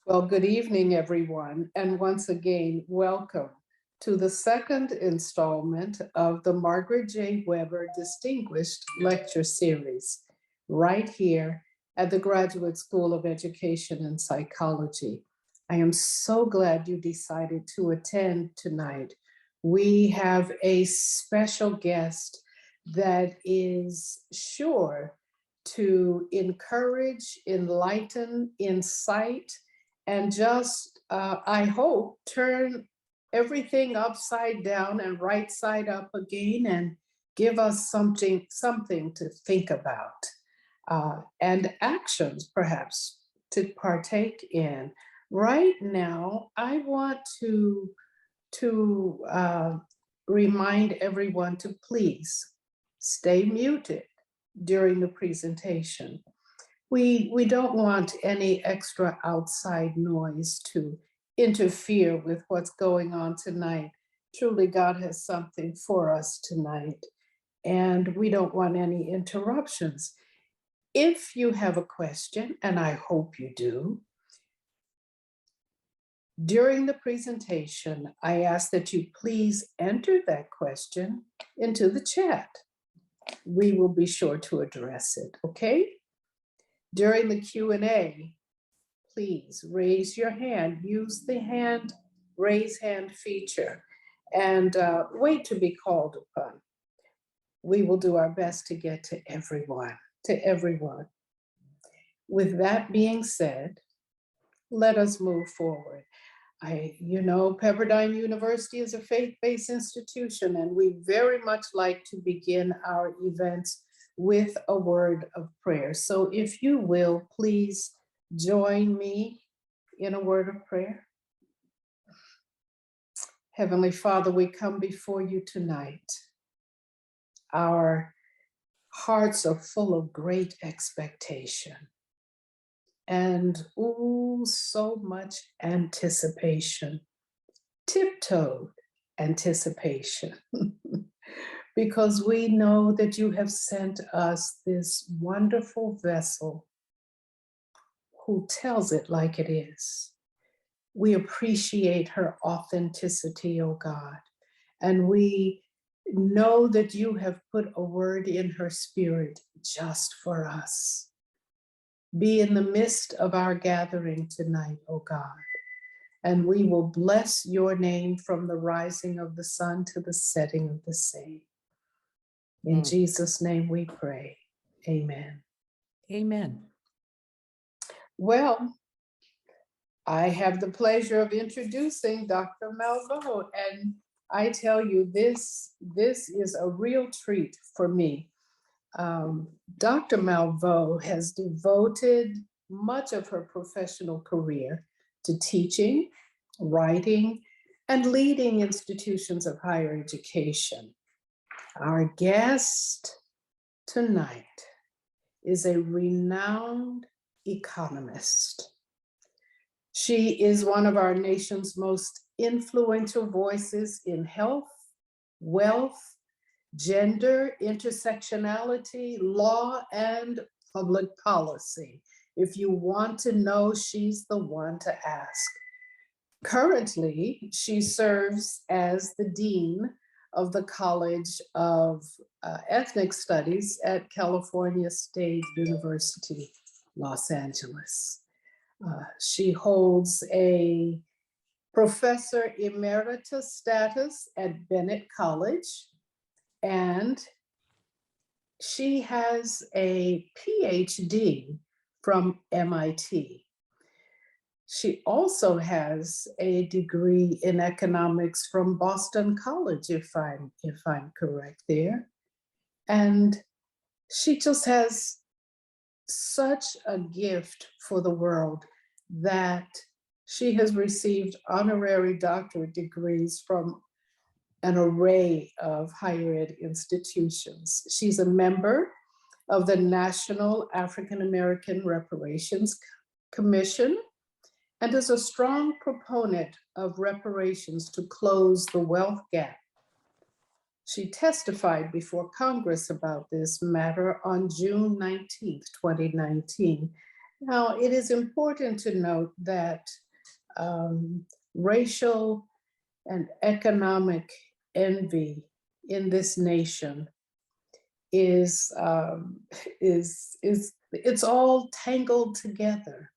Well, good evening, everyone, and once again, welcome to the second installment of the Margaret J. Weber Distinguished Lecture Series, right here at the Graduate School of Education and Psychology. I am so glad you decided to attend tonight. We have a special guest that is sure to encourage, enlighten, incite, and just, I hope, turn everything upside down and right side up again and give us something to think about and actions perhaps to partake in. Right now, I want to remind everyone to please stay muted during the presentation. We don't want any extra outside noise to interfere with what's going on tonight. Truly, God has something for us tonight, and we don't want any interruptions. If you have a question, and I hope you do, during the presentation, I ask that you please enter that question into the chat. We will be sure to address it, okay? During the Q&A, please raise your hand, use the raise hand feature, and wait to be called upon. We will do our best to get to everyone. With that being said, let us move forward. Pepperdine University is a faith-based institution, and we very much like to begin our events with a word of prayer. So if you will, please join me in a word of prayer. Heavenly Father, we come before you tonight. Our hearts are full of great expectation and so much anticipation, tiptoed anticipation. Because we know that you have sent us this wonderful vessel who tells it like it is. We appreciate her authenticity, oh God, and we know that you have put a word in her spirit just for us. Be in the midst of our gathering tonight, oh God, and we will bless your name from the rising of the sun to the setting of the same. In Jesus' name we pray. Amen. Amen. Well, I have the pleasure of introducing Dr. Malveaux, and I tell you, this is a real treat for me. Dr. Malveaux has devoted much of her professional career to teaching, writing, and leading institutions of higher education. Our guest tonight is a renowned economist. She is one of our nation's most influential voices in health, wealth, gender, intersectionality, law, and public policy. If you want to know, she's the one to ask. Currently, she serves as the Dean of the College of Ethnic Studies at California State University, Los Angeles. She holds a Professor Emeritus status at Bennett College, and she has a PhD from MIT. She also has a degree in economics from Boston College, if I'm correct there. And she just has such a gift for the world that she has received honorary doctorate degrees from an array of higher ed institutions. She's a member of the National African American Reparations Commission and is a strong proponent of reparations to close the wealth gap. She testified before Congress about this matter on June 19th, 2019, Now, it is important to note that racial and economic envy in this nation is it's all tangled together,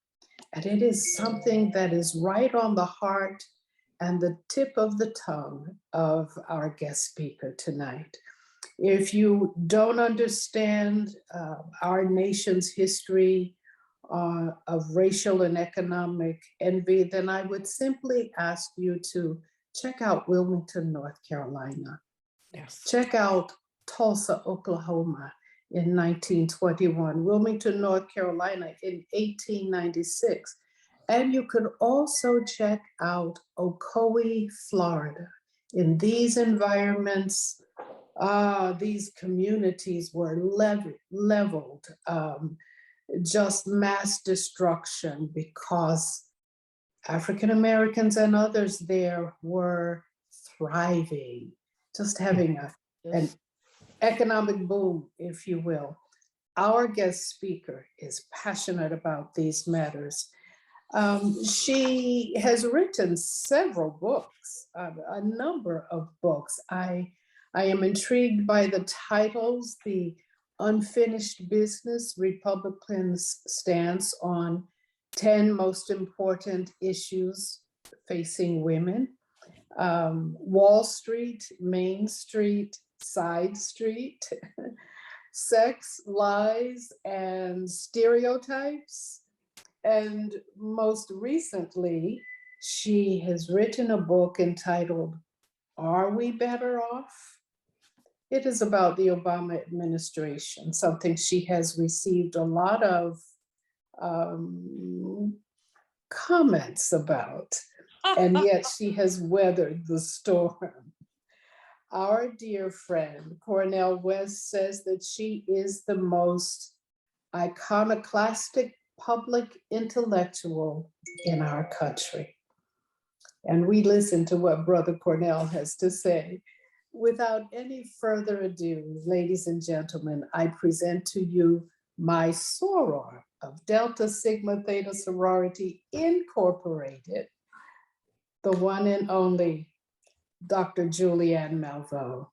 and it is something that is right on the heart and the tip of the tongue of our guest speaker tonight. If you don't understand our nation's history of racial and economic envy, then I would simply ask you to check out Wilmington, North Carolina. Yes. Check out Tulsa, Oklahoma in 1921, Wilmington, North Carolina in 1896. And you could also check out Ocoee, Florida. In these environments, these communities were leveled, just mass destruction, because African Americans and others there were thriving, just having an economic boom, if you will. Our guest speaker is passionate about these matters. She has written several books, a number of books. I am intrigued by the titles: The Unfinished Business, Republicans' Stance on 10 Most Important Issues Facing Women, Wall Street, Main Street, Side Street, Sex, Lies, and Stereotypes. And most recently, she has written a book entitled, Are We Better Off? It is about the Obama administration, something she has received a lot of comments about, and yet she has weathered the storm. Our dear friend, Cornel West, says that she is the most iconoclastic public intellectual in our country. And we listen to what Brother Cornel has to say. Without any further ado, ladies and gentlemen, I present to you my soror of Delta Sigma Theta Sorority Incorporated, the one and only Dr. Julianne Malveaux.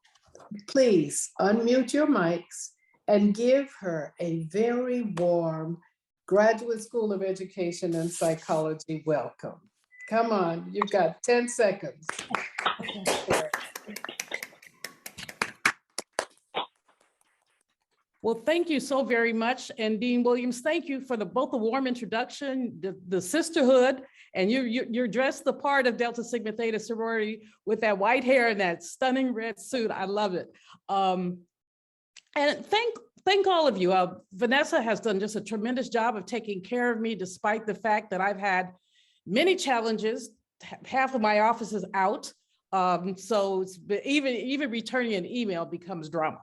Please unmute your mics and give her a very warm Graduate School of Education and Psychology welcome. Come on, you've got 10 seconds. Well, thank you so very much. And Dean Williams, thank you for both the warm introduction, the sisterhood, and you're dressed the part of Delta Sigma Theta sorority with that white hair and that stunning red suit. I love it. And thank all of you. Vanessa has done just a tremendous job of taking care of me, despite the fact that I've had many challenges. Half of my office is out. So even returning an email becomes drama.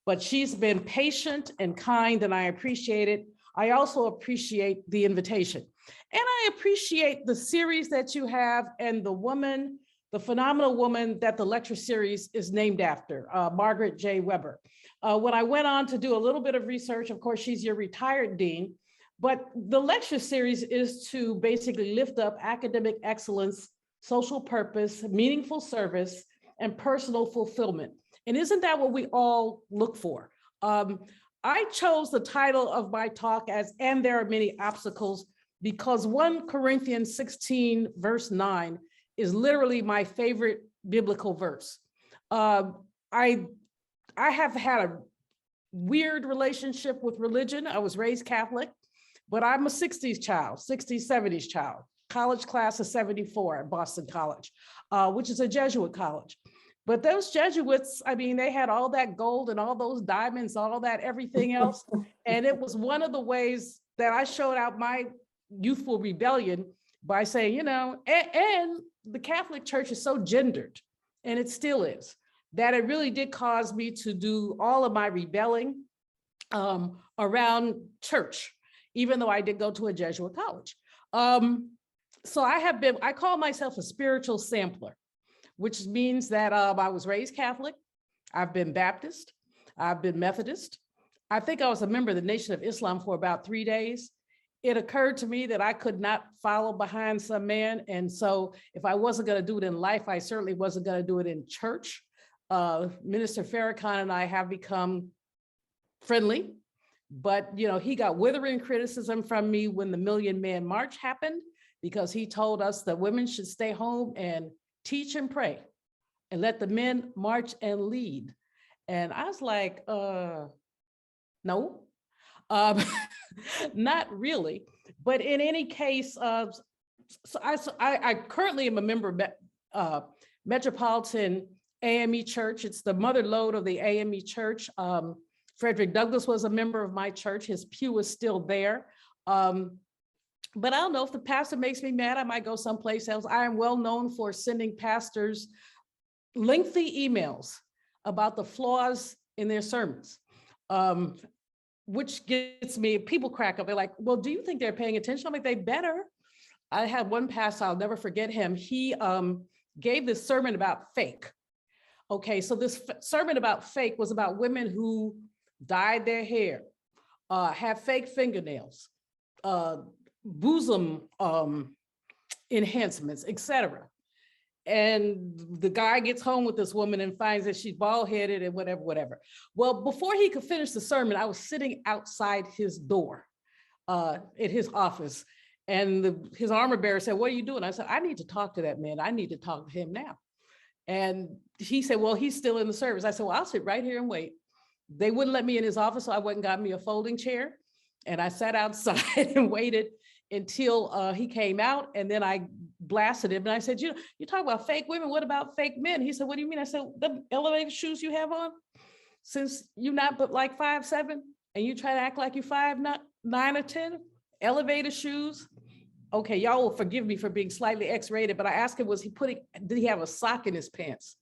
But she's been patient and kind, and I appreciate it. I also appreciate the invitation. And I appreciate the series that you have and the phenomenal woman that the lecture series is named after, Margaret J. Weber. When I went on to do a little bit of research, of course, she's your retired dean, but the lecture series is to basically lift up academic excellence, social purpose, meaningful service, and personal fulfillment. And isn't that what we all look for? I chose the title of my talk as, and there are many obstacles, because 1 Corinthians 16, verse 9 is literally my favorite biblical verse. I have had a weird relationship with religion. I was raised Catholic, but I'm a 60s child, 60s, 70s child, college class of 74 at Boston College, which is a Jesuit college. But those Jesuits, I mean, they had all that gold and all those diamonds, all that, everything else. And it was one of the ways that I showed out my youthful rebellion by saying, you know, and the Catholic Church is so gendered, and it still is, that it really did cause me to do all of my rebelling around church, even though I did go to a Jesuit college. So I call myself a spiritual sampler, which means that I was raised Catholic. I've been Baptist. I've been Methodist. I think I was a member of the Nation of Islam for about 3 days. it occurred to me that I could not follow behind some man. And so if I wasn't going to do it in life, I certainly wasn't going to do it in church. Minister Farrakhan and I have become friendly, but he got withering criticism from me when the Million Man March happened, because he told us that women should stay home and teach and pray and let the men march and lead. And I was like, no. Not really, but in any case, so I currently am a member of Metropolitan AME Church. It's the mother lode of the AME Church. Frederick Douglass was a member of my church. His pew is still there. But I don't know, if the pastor makes me mad, I might go someplace else. I am well known for sending pastors lengthy emails about the flaws in their sermons. Which gets me, people crack up. They're like, well, do you think they're paying attention? I'm like, they better. I had one pastor, I'll never forget him. He gave this sermon about fake. Okay, so this sermon about fake was about women who dyed their hair, have fake fingernails, bosom enhancements, etc. And the guy gets home with this woman and finds that she's bald-headed and whatever. Well, before he could finish the sermon, I was sitting outside his door at his office. And his armor bearer said, what are you doing? I said, I need to talk to that man. I need to talk to him now. And he said, well, he's still in the service. I said, well, I'll sit right here and wait. They wouldn't let me in his office, so I went and got me a folding chair. And I sat outside and waited until he came out, and then I blasted him. And I said, you talk about fake women, what about fake men? He said, what do you mean? I said, the elevator shoes you have on, since you're not but like 5'7", and you try to act like you're 5'9" or 10, elevator shoes. Okay, y'all will forgive me for being slightly X-rated, but I asked him, did he have a sock in his pants?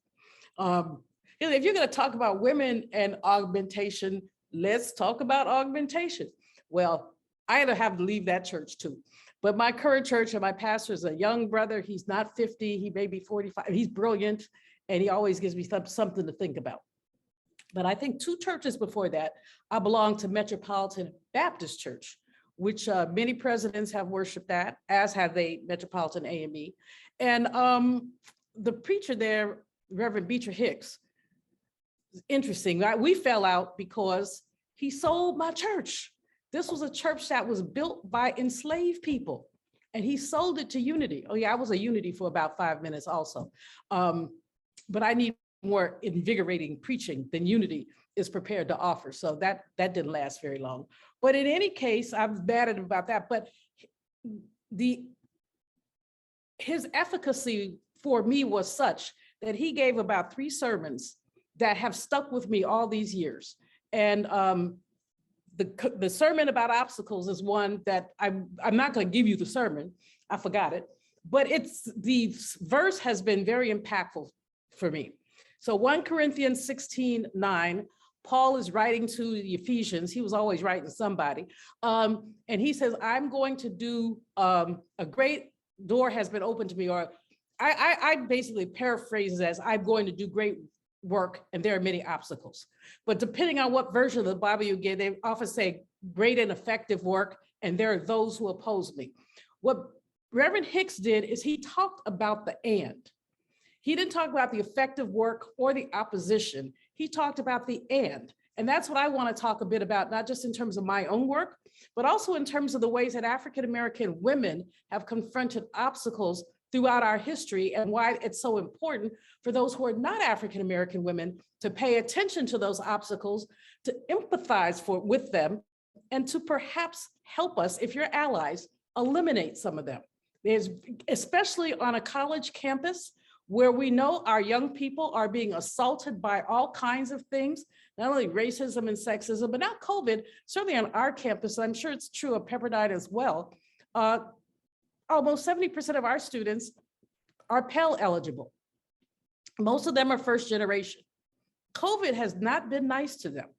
If you're gonna talk about women and augmentation, let's talk about augmentation. Well, I had to have to leave that church too. But my current church, and my pastor is a young brother. He's not 50, he may be 45. He's brilliant, and he always gives me something to think about. But I think 2 churches before that, I belonged to Metropolitan Baptist Church, which many presidents have worshiped at, as have they Metropolitan AME. And the preacher there, Reverend Beecher Hicks, interesting. We fell out because he sold my church. This was a church that was built by enslaved people, and he sold it to Unity. Oh yeah, I was a Unity for about 5 minutes also. But I need more invigorating preaching than Unity is prepared to offer. So that didn't last very long. But in any case, I'm mad at him about that. But his efficacy for me was such that he gave about 3 sermons that have stuck with me all these years. And the sermon about obstacles is one that I'm not going to give you the sermon. I forgot it, but the verse has been very impactful for me. So 1 Corinthians 16:9, Paul is writing to the Ephesians. He was always writing to somebody. And he says, I'm going to do a great door has been opened to me, or I basically paraphrase it as I'm going to do great work, and there are many obstacles. But depending on what version of the Bible you get, they often say great and effective work, and there are those who oppose me. What Reverend Hicks did is he talked about the and. He didn't talk about the effective work or the opposition. He talked about the and. And that's what I want to talk a bit about, not just in terms of my own work, but also in terms of the ways that African-American women have confronted obstacles throughout our history, and why it's so important for those who are not African-American women to pay attention to those obstacles, to empathize with them, and to perhaps help us, if you're allies, eliminate some of them. There's, especially on a college campus, where we know our young people are being assaulted by all kinds of things, not only racism and sexism, but now COVID, certainly on our campus, I'm sure it's true of Pepperdine as well. Almost 70% of our students are Pell eligible. Most of them are first generation. COVID has not been nice to them.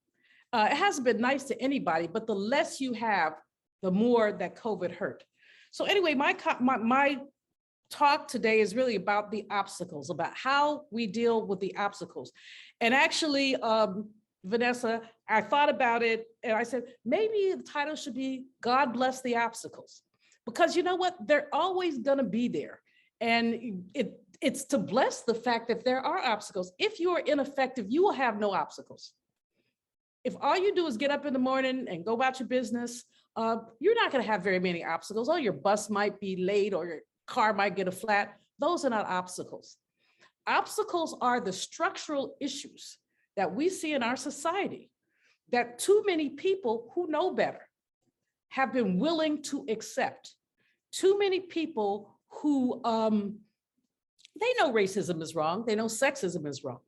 It hasn't been nice to anybody, but the less you have, the more that COVID hurt. So anyway, my talk today is really about the obstacles, about how we deal with the obstacles. And actually, Vanessa, I thought about it and I said, maybe the title should be God Bless the Obstacles. Because you know what? They're always going to be there. And it's to bless the fact that there are obstacles. If you are ineffective, you will have no obstacles. If all you do is get up in the morning and go about your business, you're not going to have very many obstacles. Oh, your bus might be late or your car might get a flat. Those are not obstacles. Obstacles are the structural issues that we see in our society that too many people who know better have been willing to accept. Too many people who, they know racism is wrong. They know sexism is wrong.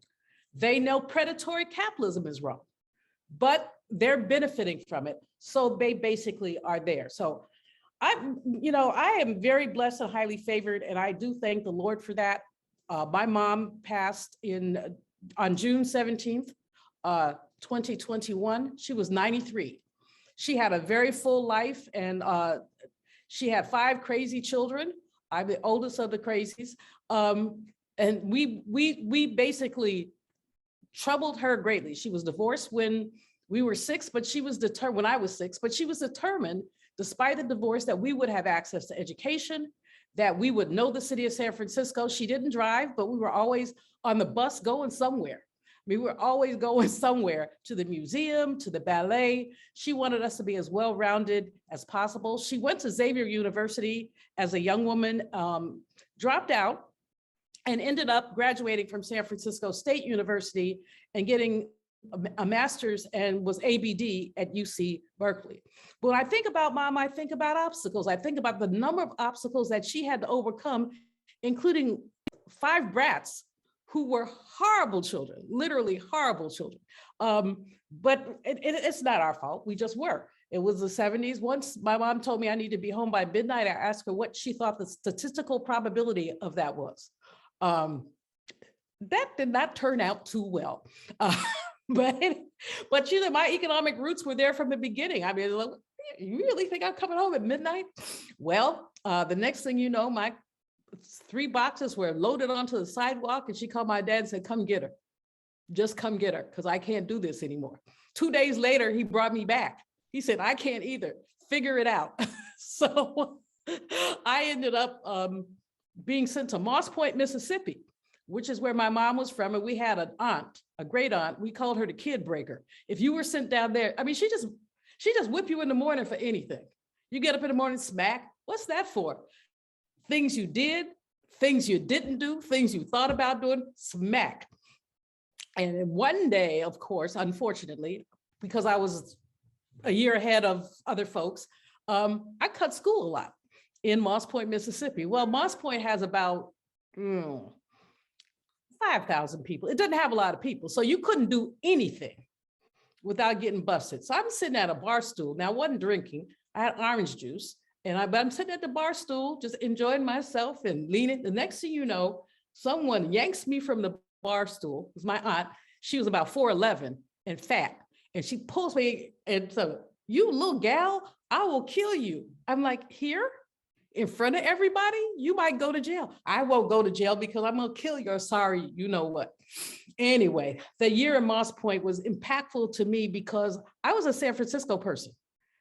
They know predatory capitalism is wrong, but they're benefiting from it. So they basically are there. So I am very blessed and highly favored, and I do thank the Lord for that. My mom passed on June 17th, 2021. She was 93. She had a very full life, and she had 5 crazy children. I'm the oldest of the crazies. And we basically troubled her greatly. She was divorced when we were 6, but she was determined, when I was 6, but she was determined, despite the divorce, that we would have access to education, that we would know the city of San Francisco. She didn't drive, but we were always on the bus going somewhere. We were always going somewhere, to the museum, to the ballet. She wanted us to be as well-rounded as possible. She went to Xavier University as a young woman, dropped out, and ended up graduating from San Francisco State University and getting a master's, and was ABD at UC Berkeley. But when I think about Mom, I think about obstacles. I think about the number of obstacles that she had to overcome, including 5 brats who were horrible children, literally horrible children. But it's not our fault, we just were. It was the 70s. Once my mom told me I need to be home by midnight, I asked her what she thought the statistical probability of that was. That did not turn out too well. But my economic roots were there from the beginning. I mean, look, you really think I'm coming home at midnight? Well, the next thing you know, my 3 boxes were loaded onto the sidewalk, and she called my dad and said, come get her. Just come get her, because I can't do this anymore. 2 days later, he brought me back. He said, I can't either. Figure it out. So I ended up being sent to Moss Point, Mississippi, which is where my mom was from. And we had an aunt, a great aunt. We called her the kid breaker. If you were sent down there, I mean, she just whip you in the morning for anything. You get up in the morning, smack. What's that for? Things you did, things you didn't do, things you thought about doing, smack. And one day, of course, unfortunately, because I was a year ahead of other folks, I cut school a lot in Moss Point, Mississippi. Well, Moss Point has about 5,000 people. It doesn't have a lot of people, so you couldn't do anything without getting busted. So I'm sitting at a bar stool. Now, I wasn't drinking. I had orange juice, but I'm sitting at the bar stool, just enjoying myself and leaning. The next thing you know, someone yanks me from the bar stool. It was my aunt. She was about 4'11" and fat. And she pulls me and said, you little gal, I will kill you. I'm like, here? In front of everybody? You might go to jail. I won't go to jail because I'm gonna kill you. Sorry, you know what. Anyway, the year in Moss Point was impactful to me because I was a San Francisco person.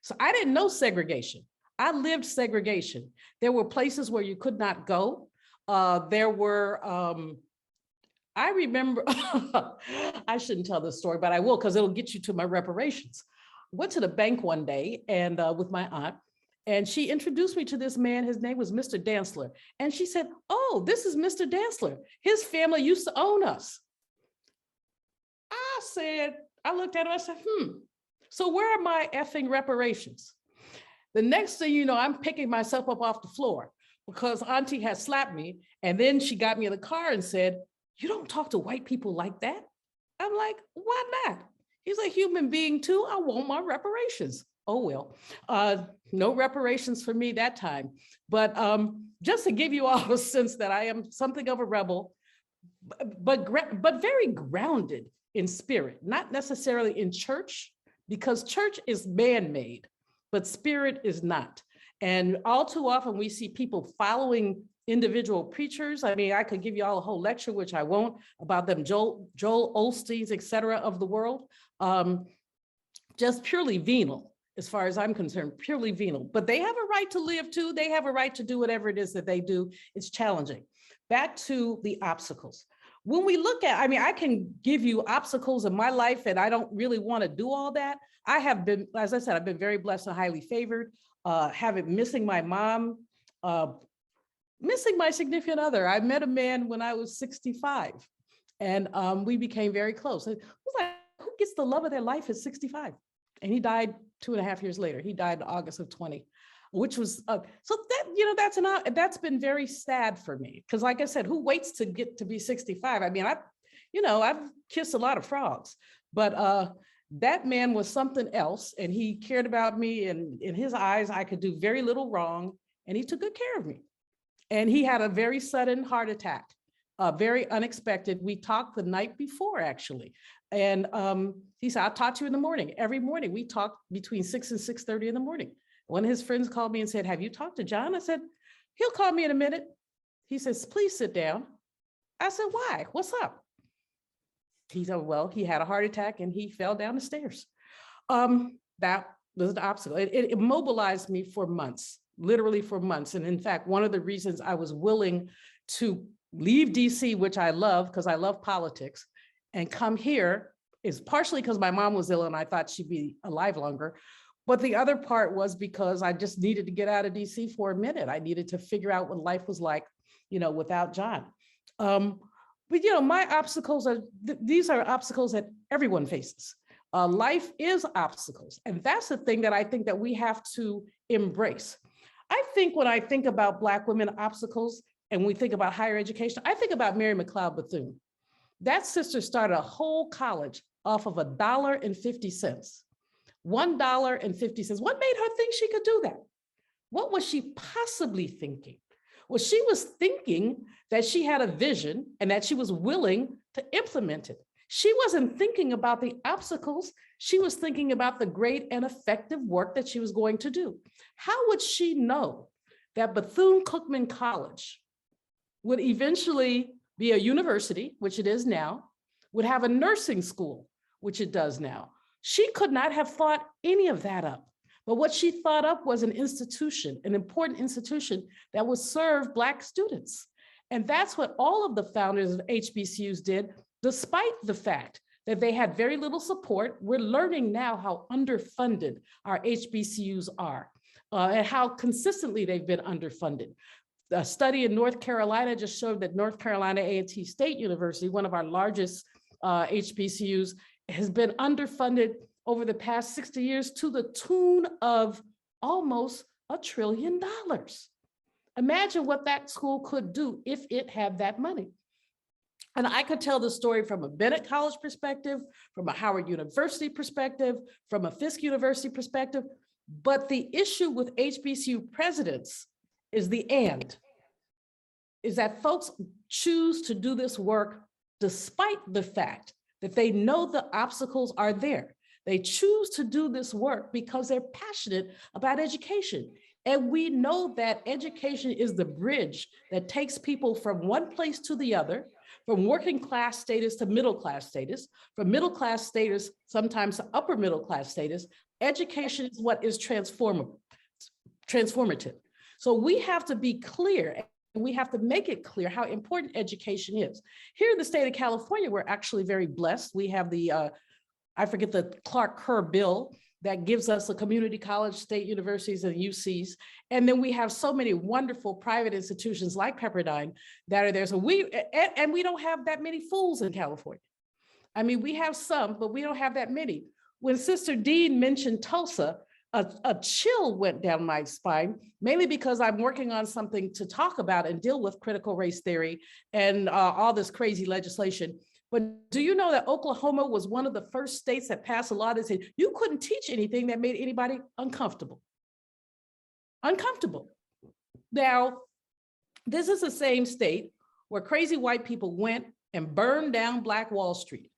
So I didn't know segregation. I lived segregation. There were places where you could not go. There were, I remember, I shouldn't tell this story, but I will because it'll get you to my reparations. Went to the bank one day and with my aunt, and she introduced me to this man. His name was Mr. Dantzler. And she said, oh, this is Mr. Dantzler. His family used to own us. I looked at him, I said, so where are my effing reparations? The next thing you know, I'm picking myself up off the floor because Auntie had slapped me. And then she got me in the car and said, you don't talk to white people like that. I'm like, why not? He's a human being too. I want my reparations. Oh, well, no reparations for me that time. But just to give you all a sense that I am something of a rebel, but very grounded in spirit, not necessarily in church, because church is man-made, but spirit is not. And all too often we see people following individual preachers. I mean, I could give you all a whole lecture, which I won't, about them Joel Osteens, et cetera, of the world. just purely venal, as far as I'm concerned, purely venal. But they have a right to live too. They have a right to do whatever it is that they do. It's challenging. Back to the obstacles. When we look at, I mean, I can give you obstacles in my life, and I don't really want to do all that. I have been, as I said, I've been very blessed and highly favored. Missing my mom, missing my significant other. I met a man when I was 65, and we became very close. It was like, who gets the love of their life at 65? And he died 2.5 years later. He died in August of 20, which was, so that, you know, that's been very sad for me. Because like I said, who waits to get to be 65? I mean, I've kissed a lot of frogs, but that man was something else, and he cared about me, and in his eyes, I could do very little wrong, and he took good care of me. And he had a very sudden heart attack, very unexpected. We talked the night before, actually. And he said, I'll talk to you in the morning. Every morning we talked between 6 and 6:30 in the morning. One of his friends called me and said, have you talked to John? I said, he'll call me in a minute. He says, please sit down. I said, why? What's up? He said, well, he had a heart attack and he fell down the stairs. That was the obstacle. It immobilized me for months, literally for months. And in fact, one of the reasons I was willing to leave DC, which I love because I love politics, and come here is partially because my mom was ill and I thought she'd be alive longer. But the other part was because I just needed to get out of DC for a minute. I needed to figure out what life was like, you know, without John. But, you know, my obstacles are, these are obstacles that everyone faces. Life is obstacles. And that's the thing that I think that we have to embrace. I think when I think about Black women obstacles and we think about higher education, I think about Mary McLeod Bethune. That sister started a whole college off of $1.50. $1.50. What made her think she could do that? What was she possibly thinking? Well, she was thinking that she had a vision and that she was willing to implement it. She wasn't thinking about the obstacles. She was thinking about the great and effective work that she was going to do. How would she know that Bethune-Cookman College would eventually be a university, which it is now, would have a nursing school, which it does now? She could not have thought any of that up. But what she thought up was an institution, an important institution that would serve Black students. And that's what all of the founders of HBCUs did, despite the fact that they had very little support. We're learning now how underfunded our HBCUs are and how consistently they've been underfunded. A study in North Carolina just showed that North Carolina A&T State University, one of our largest HBCUs, has been underfunded over the past 60 years to the tune of almost $1 trillion. Imagine what that school could do if it had that money. And I could tell the story from a Bennett College perspective, from a Howard University perspective, from a Fisk University perspective, but the issue with HBCU presidents is is that folks choose to do this work despite the fact that they know the obstacles are there. They choose to do this work because they're passionate about education. And we know that education is the bridge that takes people from one place to the other, from working class status to middle class status, from middle class status sometimes to upper middle class status. Education is what is transformative. So we have to be clear, and we have to make it clear how important education is. Here in the state of California, we're actually very blessed. We have the, I forget the Clark-Kerr bill that gives us a community college, state universities, and UCs. And then we have so many wonderful private institutions like Pepperdine that are there. So we don't have that many fools in California. I mean, we have some, but we don't have that many. When Sister Dean mentioned Tulsa, a chill went down my spine, mainly because I'm working on something to talk about and deal with critical race theory and all this crazy legislation. But do you know that Oklahoma was one of the first states that passed a law that said you couldn't teach anything that made anybody uncomfortable? Uncomfortable. Now, this is the same state where crazy white people went and burned down Black Wall Street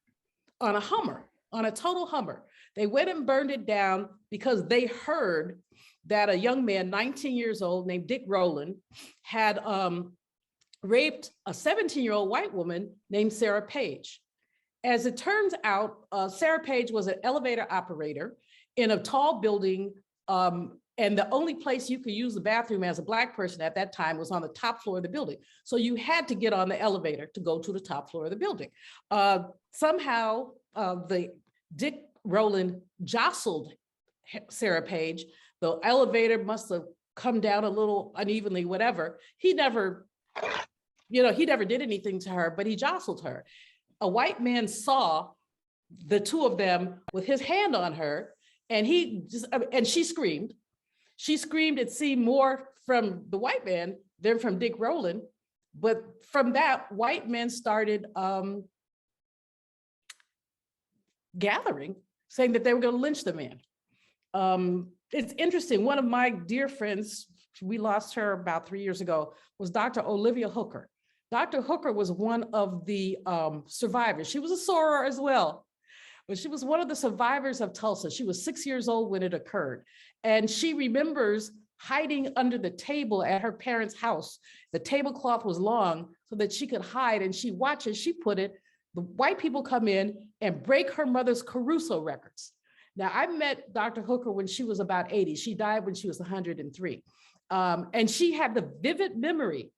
on a Hummer, on a total Hummer. They went and burned it down because they heard that a young man, 19 years old, named Dick Rowland, had raped a 17-year-old white woman named Sarah Page. As it turns out, Sarah Page was an elevator operator in a tall building, and the only place you could use the bathroom as a Black person at that time was on the top floor of the building. So you had to get on the elevator to go to the top floor of the building. Somehow, the Dick Rowland jostled Sarah Page. The elevator must have come down a little unevenly, whatever. He never did anything to her, but he jostled her. A white man saw the two of them with his hand on her, and she screamed. She screamed. It seemed more from the white man than from Dick Rowland. But from that, white men started gathering, saying that they were going to lynch the man. It's interesting. One of my dear friends, we lost her about 3 years ago, was Dr. Olivia Hooker. Dr. Hooker was one of the survivors. She was a soror as well, but she was one of the survivors of Tulsa. She was 6 years old when it occurred. And she remembers hiding under the table at her parents' house. The tablecloth was long so that she could hide, and she watches, she put it, the white people come in and break her mother's Caruso records. Now, I met Dr. Hooker when she was about 80. She died when she was 103. And she had the vivid memory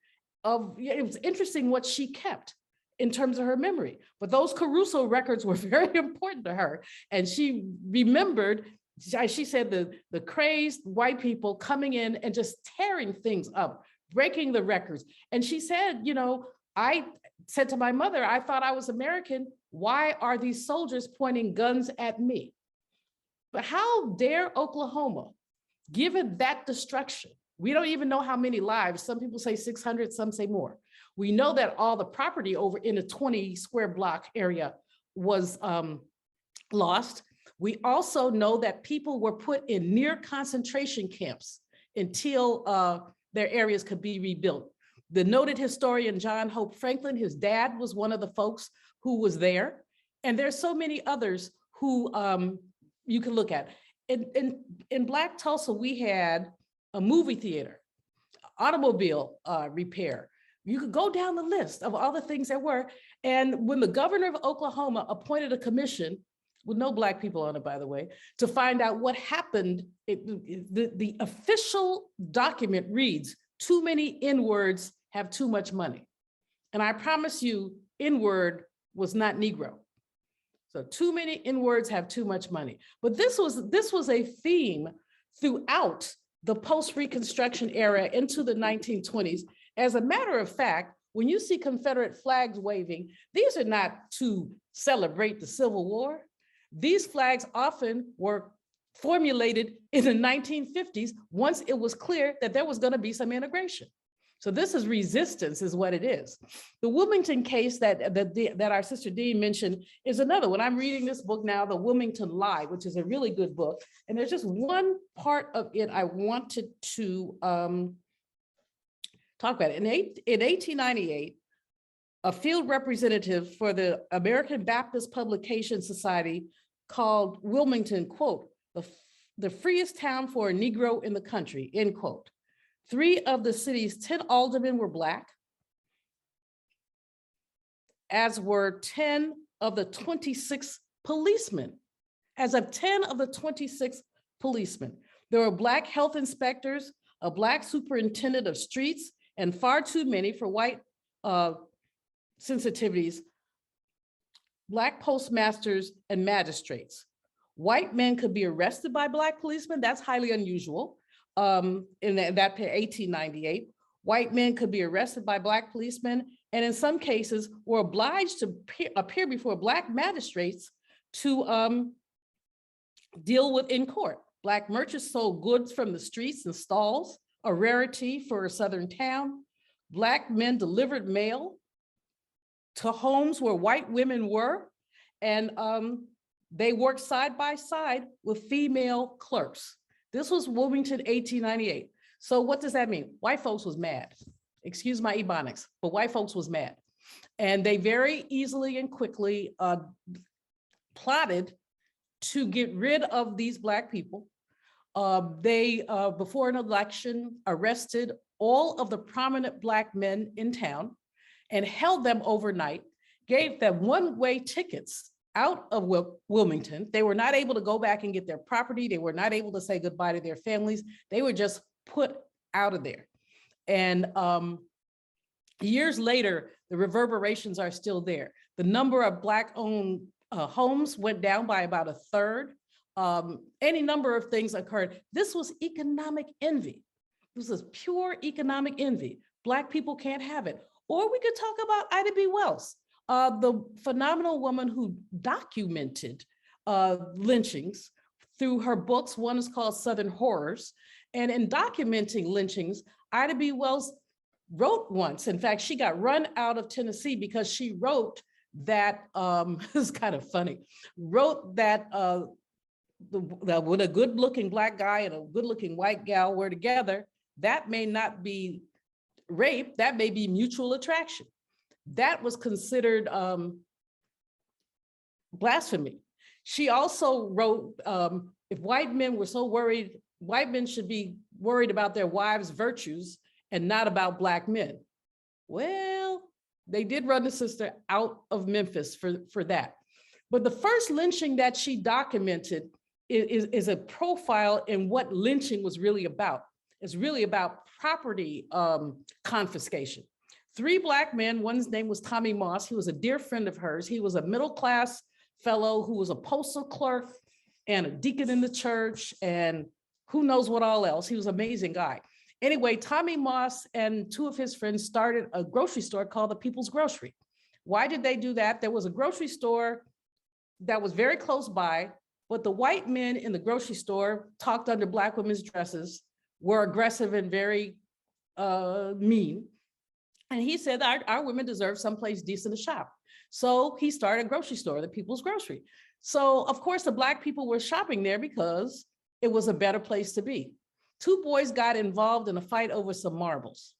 of, it was interesting what she kept in terms of her memory. But those Caruso records were very important to her. And she remembered, she said, the crazed white people coming in and just tearing things up, breaking the records. And she said, I said to my mother, I thought I was American. Why are these soldiers pointing guns at me? But how dare Oklahoma, given that destruction? We don't even know how many lives. Some people say 600, some say more. We know that all the property over in a 20 square block area was lost. We also know that people were put in near concentration camps until their areas could be rebuilt. The noted historian John Hope Franklin, his dad was one of the folks who was there. And there's so many others who you can look at. In Black Tulsa, we had a movie theater, automobile repair. You could go down the list of all the things there were. And when the governor of Oklahoma appointed a commission, with no Black people on it, by the way, to find out what happened, the official document reads, too many N-words have too much money. And I promise you, N-word was not Negro. So too many N-words have too much money. But this was a theme throughout the post-Reconstruction era into the 1920s. As a matter of fact, when you see Confederate flags waving, these are not to celebrate the Civil War. These flags often were formulated in the 1950s once it was clear that there was going to be some integration. So this is resistance, is what it is. The Wilmington case that our sister Dean mentioned is another one. I'm reading this book now, The Wilmington Lie, which is a really good book. And there's just one part of it I wanted to talk about. In 1898, a field representative for the American Baptist Publication Society called Wilmington, quote, the freest town for a Negro in the country, end quote. 3 of the city's 10 aldermen were Black, as were 10 of the 26 policemen. As of 10 of the 26 policemen, there were Black health inspectors, a Black superintendent of streets, and far too many for white sensitivities, Black postmasters and magistrates. White men could be arrested by Black policemen. That's highly unusual. In that 1898, white men could be arrested by Black policemen, and in some cases were obliged to appear before Black magistrates to deal with in court. Black merchants sold goods from the streets and stalls, a rarity for a Southern town. Black men delivered mail to homes where white women were, and they worked side by side with female clerks. This was Wilmington, 1898. So what does that mean? White folks was mad. Excuse my ebonics, but white folks was mad. And they very easily and quickly plotted to get rid of these Black people. They, before an election, arrested all of the prominent Black men in town and held them overnight gave them one-way tickets out of Wilmington. They were not able to go back and get their property. They were not able to say goodbye to their families. They were just put out of there. And years later, the reverberations are still there. The number of Black-owned homes went down by about a third. Any number of things occurred. This was economic envy. This was pure economic envy. Black people can't have it. Or we could talk about Ida B. Wells, the phenomenal woman who documented lynchings through her books. One is called Southern Horrors. And in documenting lynchings, Ida B. Wells wrote once, in fact, she got run out of Tennessee because she wrote that, it's kind of funny, wrote that when a good looking Black guy and a good looking white gal were together, that may not be rape, that may be mutual attraction. That was considered blasphemy. She also wrote, if white men were so worried, white men should be worried about their wives' virtues and not about Black men. Well, they did run the sister out of Memphis for that. But the first lynching that she documented is a profile in what lynching was really about. It's really about property confiscation. 3 Black men, one's name was Tommy Moss. He was a dear friend of hers. He was a middle-class fellow who was a postal clerk and a deacon in the church and who knows what all else. He was an amazing guy. Anyway, Tommy Moss and 2 of his friends started a grocery store called the People's Grocery. Why did they do that? There was a grocery store that was very close by, but the white men in the grocery store talked under Black women's dresses, were aggressive and very mean. And he said our women deserve someplace decent to shop. So he started a grocery store, the People's Grocery. So of course the Black people were shopping there because it was a better place to be. 2 boys got involved in a fight over some marbles.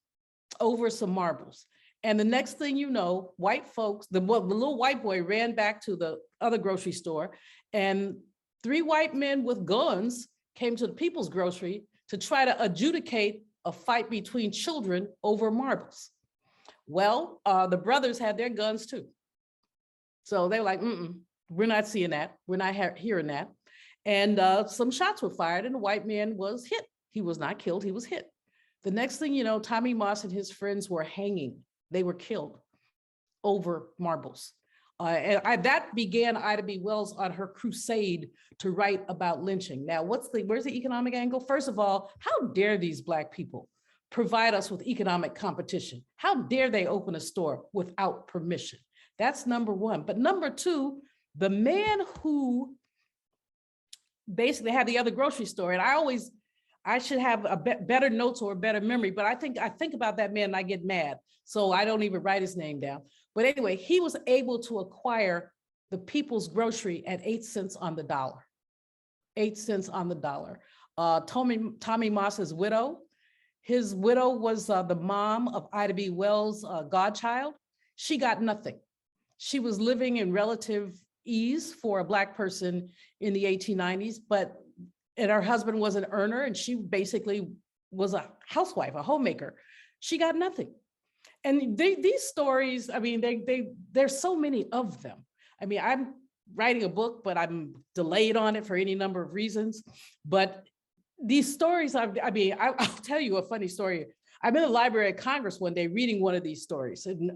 And the next thing you know, white folks, the little white boy ran back to the other grocery store, and 3 white men with guns came to the People's Grocery to try to adjudicate a fight between children over marbles. Well, the brothers had their guns too. So they were like, we're not seeing that. We're not hearing that. And some shots were fired and the white man was hit. He was not killed, he was hit. The next thing you know, Tommy Moss and his friends were hanging. They were killed over marbles. That began Ida B. Wells on her crusade to write about lynching. Now, where's the economic angle? First of all, how dare these Black people provide us with economic competition? How dare they open a store without permission? That's number one. But number two, the man who basically had the other grocery store, and I should have a better notes or a better memory, but I think about that man and I get mad. So I don't even write his name down. But anyway, he was able to acquire the People's Grocery at 8 cents on the dollar. 8 cents on the dollar. Tommy Moss's widow, his widow was the mom of Ida B. Wells' godchild. She got nothing. She was living in relative ease for a Black person in the 1890s, and her husband was an earner and she basically was a housewife, a homemaker. She got nothing. And these stories, I mean, there's so many of them. I mean, I'm writing a book, but I'm delayed on it for any number of reasons. But these stories, I'll tell you a funny story. I'm in the Library of Congress one day reading one of these stories. And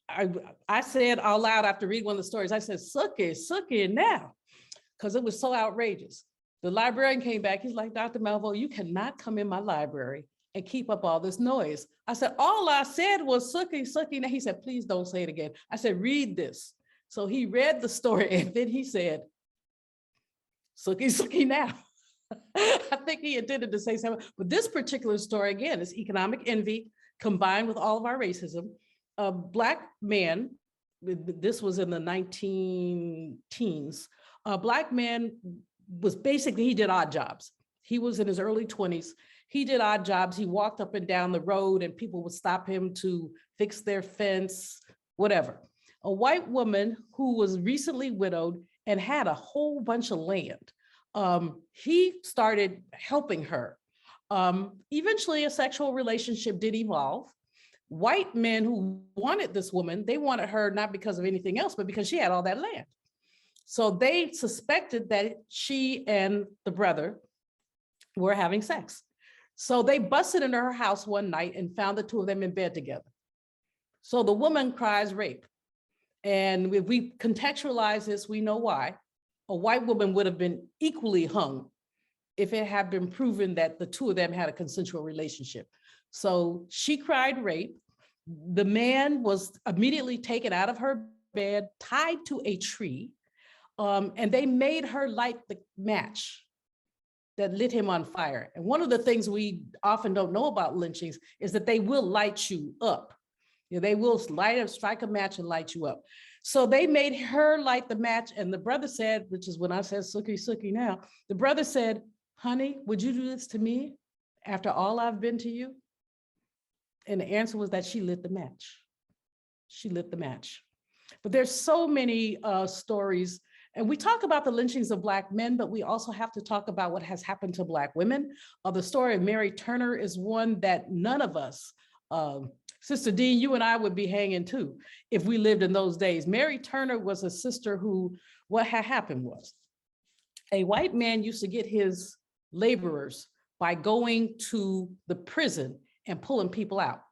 I said out loud after reading one of the stories, I said, suck it now, because it was so outrageous. The librarian came back, he's like, Dr. Malveaux, you cannot come in my library and keep up all this noise. I said, all I said was sucky. And he said, please don't say it again. I said, read this. So he read the story and then he said, sucky now. I think he intended to say something, but this particular story, again, is economic envy combined with all of our racism. A Black man, this was in the 19-teens, a Black man was basically, he did odd jobs. He was in his early 20s. He did odd jobs. He walked up and down the road and people would stop him to fix their fence, whatever. A white woman who was recently widowed and had a whole bunch of land. He started helping her. Eventually a sexual relationship did evolve, white men who wanted this woman, they wanted her not because of anything else, but because she had all that land. So they suspected that she and the brother were having sex. So they busted into her house one night and found the two of them in bed together. So the woman cries rape. And if we contextualize this, we know why. A white woman would have been equally hung if it had been proven that the two of them had a consensual relationship. So she cried rape. The man was immediately taken out of her bed, tied to a tree, and they made her light the match that lit him on fire. And one of the things we often don't know about lynchings is that they will light you up. You know, they will strike a match and light you up. So they made her light the match, and the brother said, which is when I said sookie sookie now, the brother said, honey, would you do this to me after all I've been to you? And the answer was that she lit the match. She lit the match. But there's so many stories, and we talk about the lynchings of Black men, but we also have to talk about what has happened to Black women. The story of Mary Turner is one that none of us, Sister Dean, you and I would be hanging too if we lived in those days. Mary Turner was a sister who, what had happened was, a white man used to get his laborers by going to the prison and pulling people out.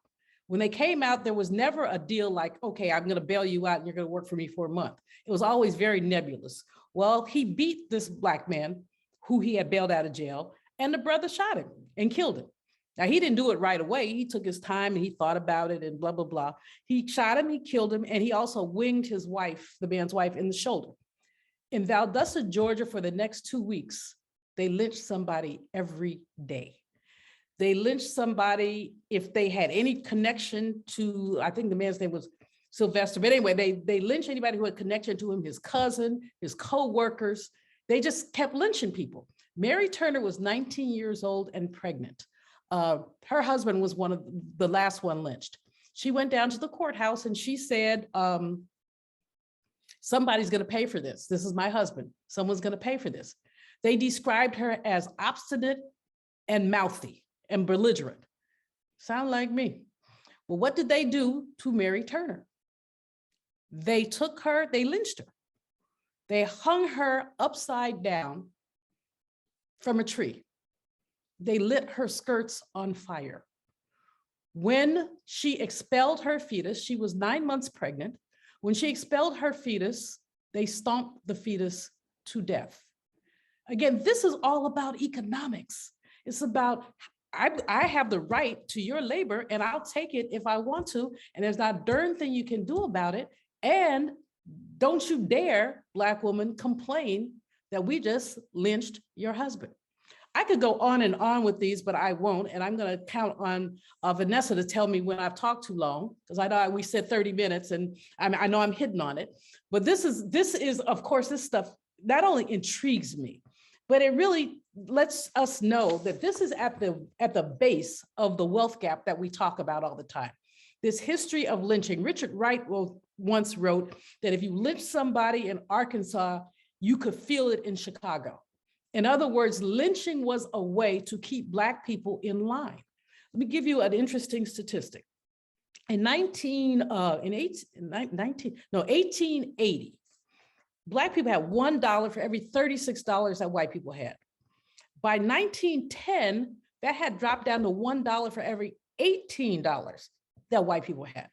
When they came out, there was never a deal like, okay, I'm gonna bail you out and you're gonna work for me for a month. It was always very nebulous. Well, he beat this Black man who he had bailed out of jail, and the brother shot him and killed him. Now, he didn't do it right away. He took his time and he thought about it and blah, blah, blah. He shot him, he killed him, and he also winged his wife, the man's wife, in the shoulder. In Valdosta, Georgia, for the next 2 weeks, they lynched somebody every day. They lynched somebody if they had any connection to, I think the man's name was Sylvester, but anyway, they lynched anybody who had connection to him, his cousin, his co-workers. They just kept lynching people. Mary Turner was 19 years old and pregnant. Her husband was one of the last one lynched. She went down to the courthouse and she said, somebody's gonna pay for this. This is my husband. Someone's gonna pay for this. They described her as obstinate and mouthy and belligerent. Sound like me. Well, what did they do to Mary Turner? They took her, they lynched her. They hung her upside down from a tree. They lit her skirts on fire. When she expelled her fetus, she was 9 months pregnant. When she expelled her fetus, they stomped the fetus to death. Again, this is all about economics. It's about, I have the right to your labor and I'll take it if I want to, and there's not a darn thing you can do about it. And don't you dare, Black woman, complain that we just lynched your husband. I could go on and on with these, but I won't. And I'm going to count on Vanessa to tell me when I've talked too long, because I know we said 30 minutes and I know I'm hitting on it. But this is, of course, this stuff not only intrigues me, but it really lets us know that this is at the base of the wealth gap that we talk about all the time. This history of lynching. Richard Wright once wrote that if you lynch somebody in Arkansas, you could feel it in Chicago. In other words, lynching was a way to keep Black people in line. Let me give you an interesting statistic. In 1880, Black people had $1 for every $36 that white people had. By 1910, that had dropped down to $1 for every $18 that white people had.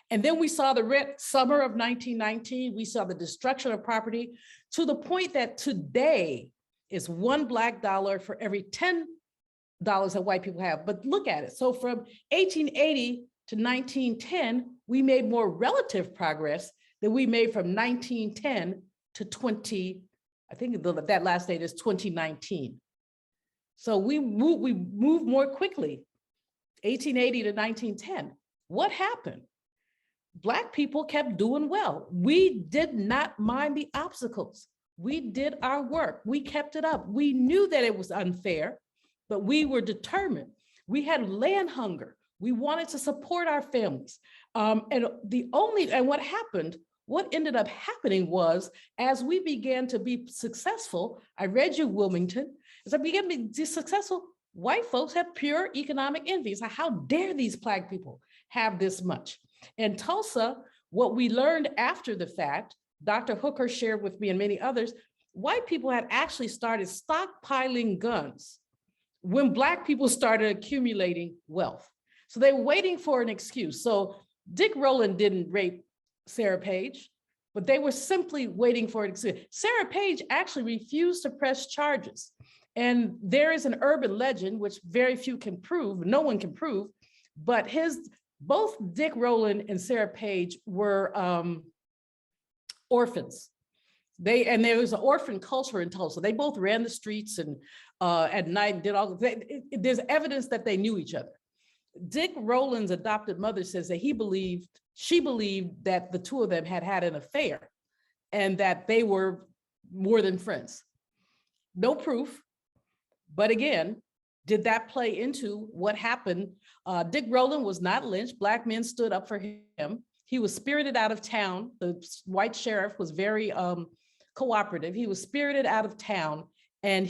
And then we saw the red summer of 1919, we saw the destruction of property to the point that today is $1 Black dollar for every $10 that white people have. But look at it. So from 1880 to 1910, we made more relative progress than we made from 1910 to 20, I think that last date is 2019. So we moved more quickly, 1880 to 1910. What happened? Black people kept doing well. We did not mind the obstacles. We did our work. We kept it up. We knew that it was unfair, but we were determined. We had land hunger. We wanted to support our families. And what ended up happening was, as we began to be successful, I read you, Wilmington, as I began to be successful, white folks have pure economic envy. It's like, how dare these Black people have this much? In Tulsa, what we learned after the fact, Dr. Hooker shared with me and many others, white people had actually started stockpiling guns when Black people started accumulating wealth. So they were waiting for an excuse. So Dick Rowland didn't rape Sarah Page, but they were simply waiting for an excuse. Sarah Page actually refused to press charges. And there is an urban legend, which very few can prove, no one can prove, but both Dick Rowland and Sarah Page were orphans. There was an orphan culture in Tulsa. They both ran the streets and at night and did all. There's evidence that they knew each other. Dick Rowland's adopted mother says that she believed that the two of them had had an affair and that they were more than friends. No proof, but again, did that play into what happened? Dick Rowland was not lynched. Black men stood up for him. He was spirited out of town. The white sheriff was very cooperative. He was spirited out of town, and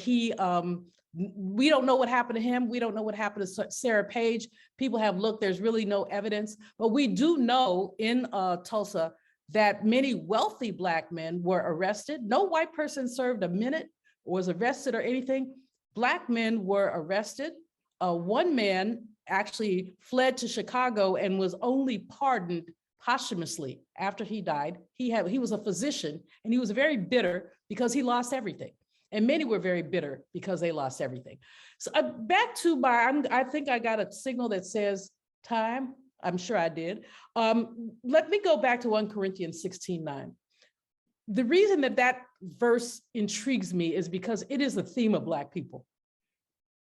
we don't know what happened to him. We don't know what happened to Sarah Page. People have looked, there's really no evidence, but we do know in Tulsa that many wealthy Black men were arrested. No white person served a minute, was arrested or anything. Black men were arrested. One man actually fled to Chicago and was only pardoned posthumously after he died. He was a physician, and he was very bitter because he lost everything. And many were very bitter because they lost everything. So back to I think I got a signal that says time. I'm sure I did. Let me go back to 1 Corinthians 16:9. The reason that verse intrigues me is because it is the theme of Black people.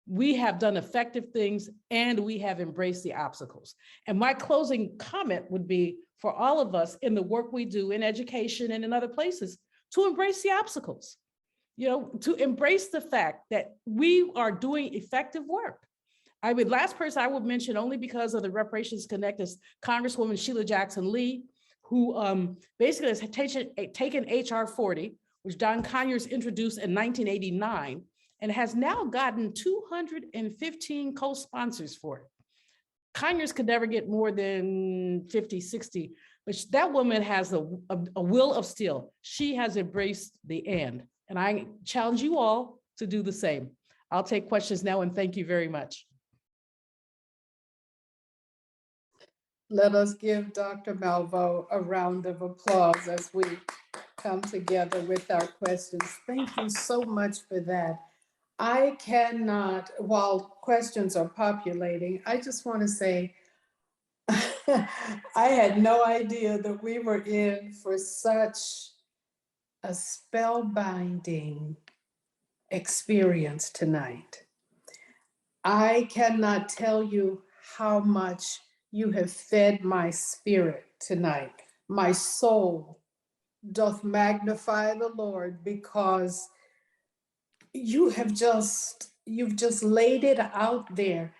We have done effective things and we have embraced the obstacles. And my closing comment would be for all of us in the work we do in education and in other places to embrace the obstacles, to embrace the fact that we are doing effective work. Last person I would mention, only because of the Reparations Connect, is Congresswoman Sheila Jackson Lee, who basically has taken HR 40, which Don Conyers introduced in 1989, and has now gotten 215 co-sponsors for it. Conyers could never get more than 50, 60, but that woman has a will of steel. She has embraced the and I challenge you all to do the same. I'll take questions now, and thank you very much. Let us give Dr. Malveaux a round of applause as we come together with our questions. Thank you so much for that. I cannot, while questions are populating, I just want to say, I had no idea that we were in for such a spellbinding experience tonight. I cannot tell you how much you have fed my spirit tonight. My soul doth magnify the Lord, because you've just laid it out there.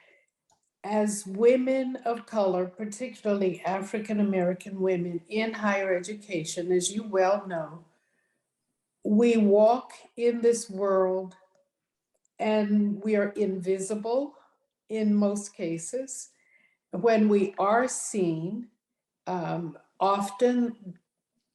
As women of color, particularly African-American women in higher education, as you well know, we walk in this world and we are invisible in most cases. When we are seen, often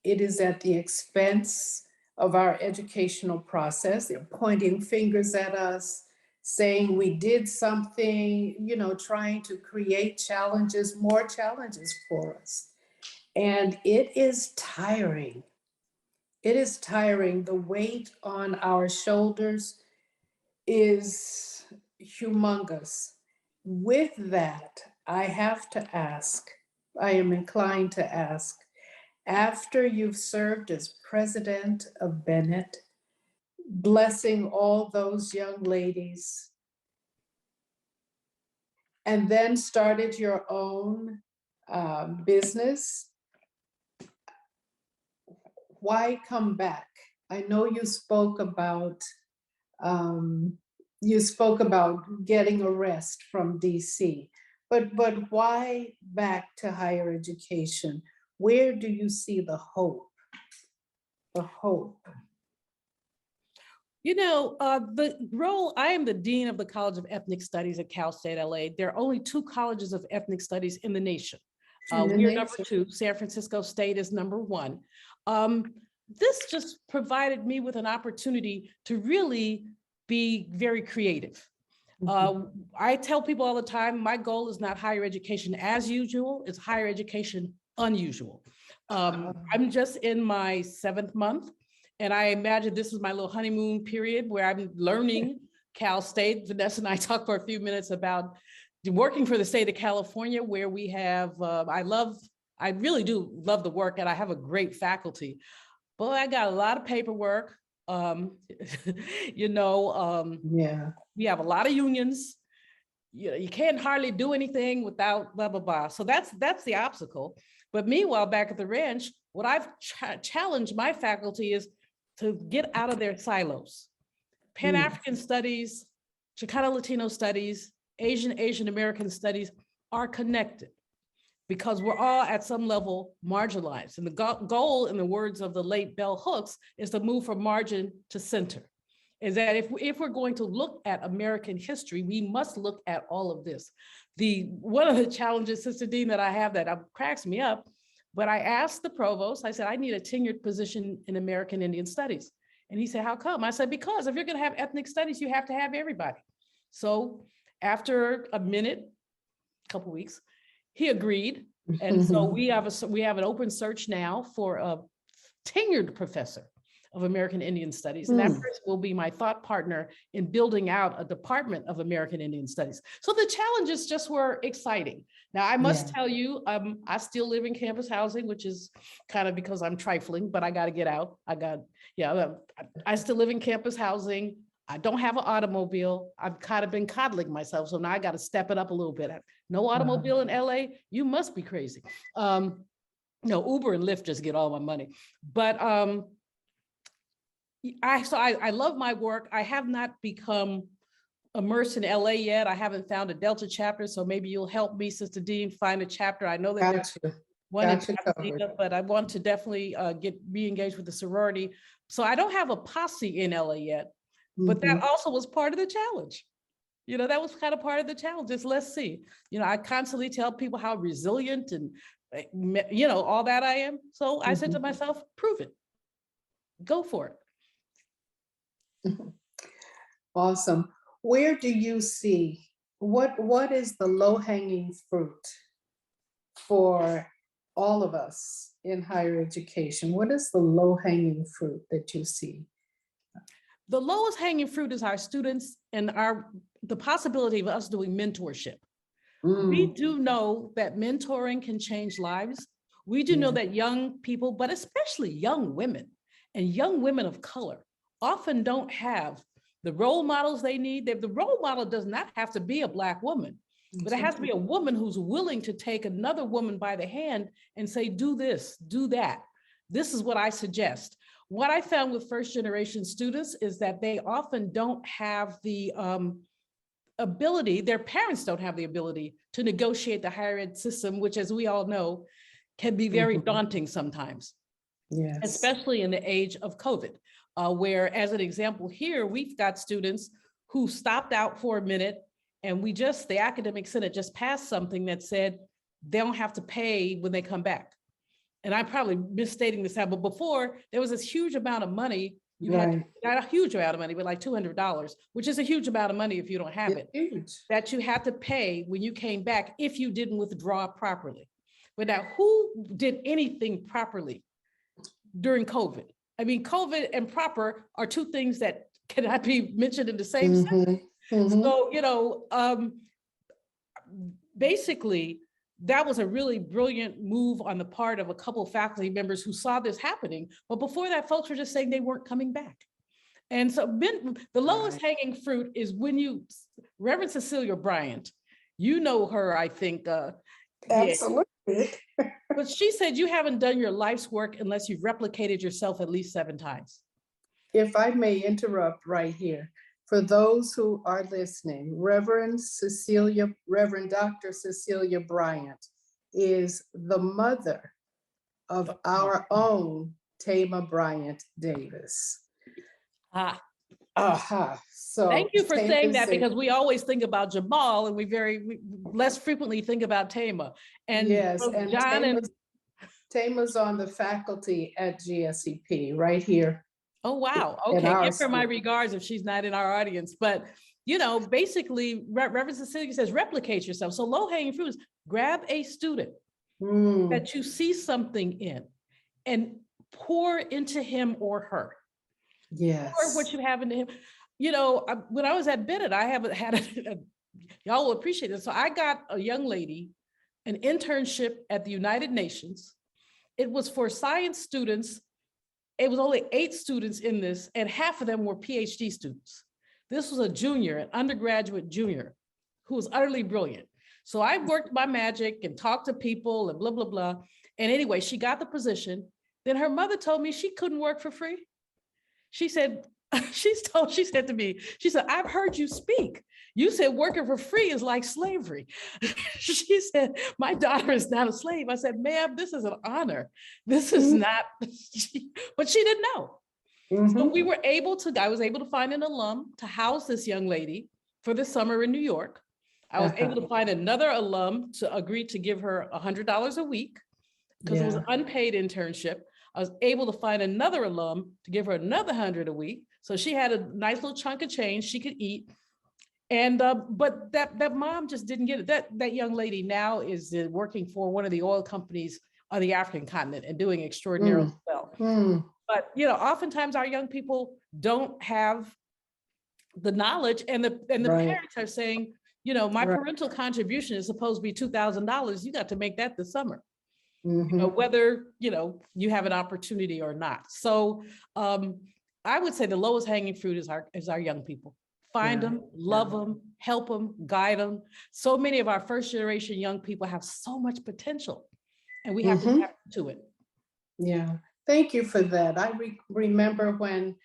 it is at the expense of our educational process. They're pointing fingers at us, saying we did something, trying to create challenges, more challenges for us. And it is tiring. It is tiring. The weight on our shoulders is humongous. With that, I have to ask, I am inclined to ask, after you've served as president of Bennett, blessing all those young ladies, and then started your own business, why come back? I know you spoke about getting a rest from DC, but why back to higher education? Where do you see the hope? The hope. The role, I am the Dean of the College of Ethnic Studies at Cal State LA. There are only 2 colleges of ethnic studies in the nation. We're number 2, San Francisco State is number 1. This just provided me with an opportunity to really be very creative. I tell people all the time, my goal is not higher education as usual, it's higher education unusual. I'm just in my 7th month, and I imagine this is my little honeymoon period where I'm learning Cal State. Vanessa and I talked for a few minutes about working for the state of California, where we have, I really do love the work, and I have a great faculty, but I got a lot of paperwork. Yeah. We have a lot of unions. You can't hardly do anything without blah, blah, blah. So that's the obstacle. But meanwhile, back at the ranch, what I've challenged my faculty is to get out of their silos. Pan-African studies, Chicano Latino studies, Asian American studies are connected because we're all at some level marginalized. And the goal, in the words of the late Bell Hooks, is to move from margin to center. Is that if we're going to look at American history, we must look at all of this. One of the challenges, Sister Dean, that I have that cracks me up, but I asked the provost, I said, I need a tenured position in American Indian Studies. And he said, how come? I said, because if you're gonna have ethnic studies, you have to have everybody. So after a couple weeks, he agreed. And so we have an open search now for a tenured professor of American Indian Studies. And that person will be my thought partner in building out a department of American Indian Studies. So the challenges just were exciting. Now, I must tell you, I still live in campus housing, which is kind of because I'm trifling, but I got to get out. I still live in campus housing. I don't have an automobile. I've kind of been coddling myself. So now I got to step it up a little bit. No automobile in LA, you must be crazy. No, Uber and Lyft just get all my money. But I love my work. I have not become immersed in LA yet. I haven't found a Delta chapter, so maybe you'll help me, Sister Dean, find a chapter. I know that there's one in Pasadena, but I want to definitely be engaged with the sorority. So I don't have a posse in LA yet, but that also was part of the challenge. That was kind of part of the challenge. Is let's see. I constantly tell people how resilient and all that I am. So I said to myself, prove it. Go for it. Awesome. Where do you see, what is the low-hanging fruit for all of us in higher education? What is the low-hanging fruit that you see? The lowest hanging fruit is our students and the possibility of us doing mentorship. We do know that mentoring can change lives. We do know that young people, but especially young women and young women of color, often don't have the role models they need. The role model does not have to be a Black woman, but it has to be a woman who's willing to take another woman by the hand and say, do this, do that. This is what I suggest. What I found with first generation students is that they often don't have the ability, their parents don't have the ability to negotiate the higher ed system, which, as we all know, can be very daunting sometimes. Yes. Especially in the age of COVID, where, as an example here, we've got students who stopped out for a minute, and the academic senate just passed something that said they don't have to pay when they come back. And I'm probably misstating this out, but before there was this huge amount of money. Not a huge amount of money, but like $200, which is a huge amount of money if you don't have it, that you had to pay when you came back if you didn't withdraw properly. But now, who did anything properly during COVID? I mean, COVID and proper are two things that cannot be mentioned in the same sentence. So, basically, that was a really brilliant move on the part of a couple of faculty members who saw this happening. But before that, folks were just saying they weren't coming back. And so the lowest hanging fruit is when Reverend Cecilia Bryant, you know her, I think. Absolutely. But she said, you haven't done your life's work unless you've replicated yourself at least 7 times. If I may interrupt right here. For those who are listening, Reverend Dr. Cecilia Bryant is the mother of our own Tama Bryant Davis. So Thank you for Tama saying that, said, because we always think about Jamal and we less frequently think about Tama. And yes, both and John and, Tama's on the faculty at GSEP right here oh, wow. in Okay. our Give her my school. regards if she's not in our audience. But, basically, Reverend Cecilia says, replicate yourself. So low hanging fruit is grab a student Mm, that you see something in and pour into him or her. Pour what yes. you have into him. When I was at Bennett, I haven't had y'all will appreciate it. So I got a young lady an internship at the United Nations. It was for science students. It was only 8 students in this, and half of them were PhD students. This was a junior, an undergraduate junior, who was utterly brilliant. So I worked my magic and talked to people and blah, blah, blah. And anyway, she got the position. Then her mother told me she couldn't work for free. She said, she said to me, she said, I've heard you speak. You said working for free is like slavery. She said, my daughter is not a slave. I said, ma'am, this is an honor. This is not, but she didn't know. So I was able to find an alum to house this young lady for the summer in New York. I was able to find another alum to agree to give her $100 a week because it was an unpaid internship. I was able to find another alum to give her another 100 a week. So she had a nice little chunk of change she could eat. And but that mom just didn't get it. That young lady now is working for one of the oil companies on the African continent and doing extraordinarily well. But oftentimes our young people don't have the knowledge, and the parents are saying, my parental contribution is supposed to be $2,000. You got to make that this summer. Whether you have an opportunity or not. So I would say the lowest hanging fruit is our young people. Find them, love them, help them, guide them. So many of our first generation young people have so much potential, and we have to tap into it. Yeah, thank you for that. I remember when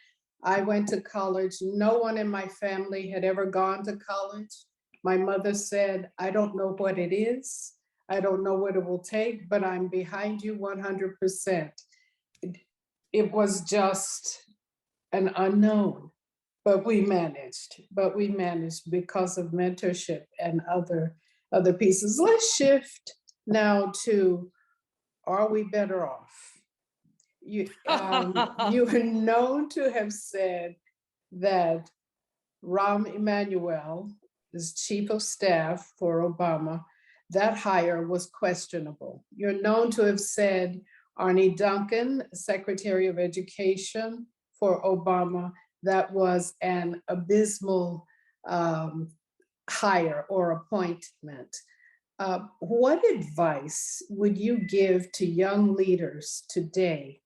I went to college, no one in my family had ever gone to college. My mother said, I don't know what it is. I don't know what it will take, but I'm behind you 100%. It was just an unknown, but we managed because of mentorship and other pieces. Let's shift now to, are we better off? You are known to have said that Rahm Emanuel is chief of staff for Obama. That hire was questionable. You're known to have said Arne Duncan, Secretary of Education for Obama, that was an abysmal hire or appointment. What advice would you give to young leaders today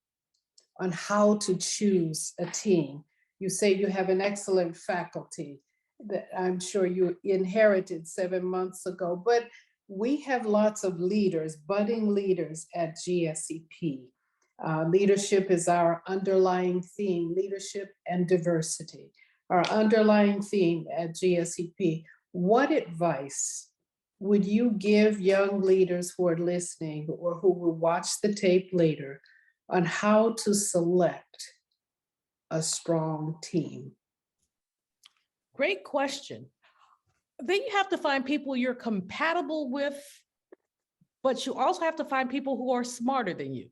on how to choose a team? You say you have an excellent faculty that I'm sure you inherited 7 months ago, but we have lots of leaders, budding leaders at GSEP. Leadership is our underlying theme, leadership and diversity, our underlying theme at GSEP. What advice would you give young leaders who are listening or who will watch the tape later on how to select a strong team? Great question. Then you have to find people you're compatible with, but you also have to find people who are smarter than you.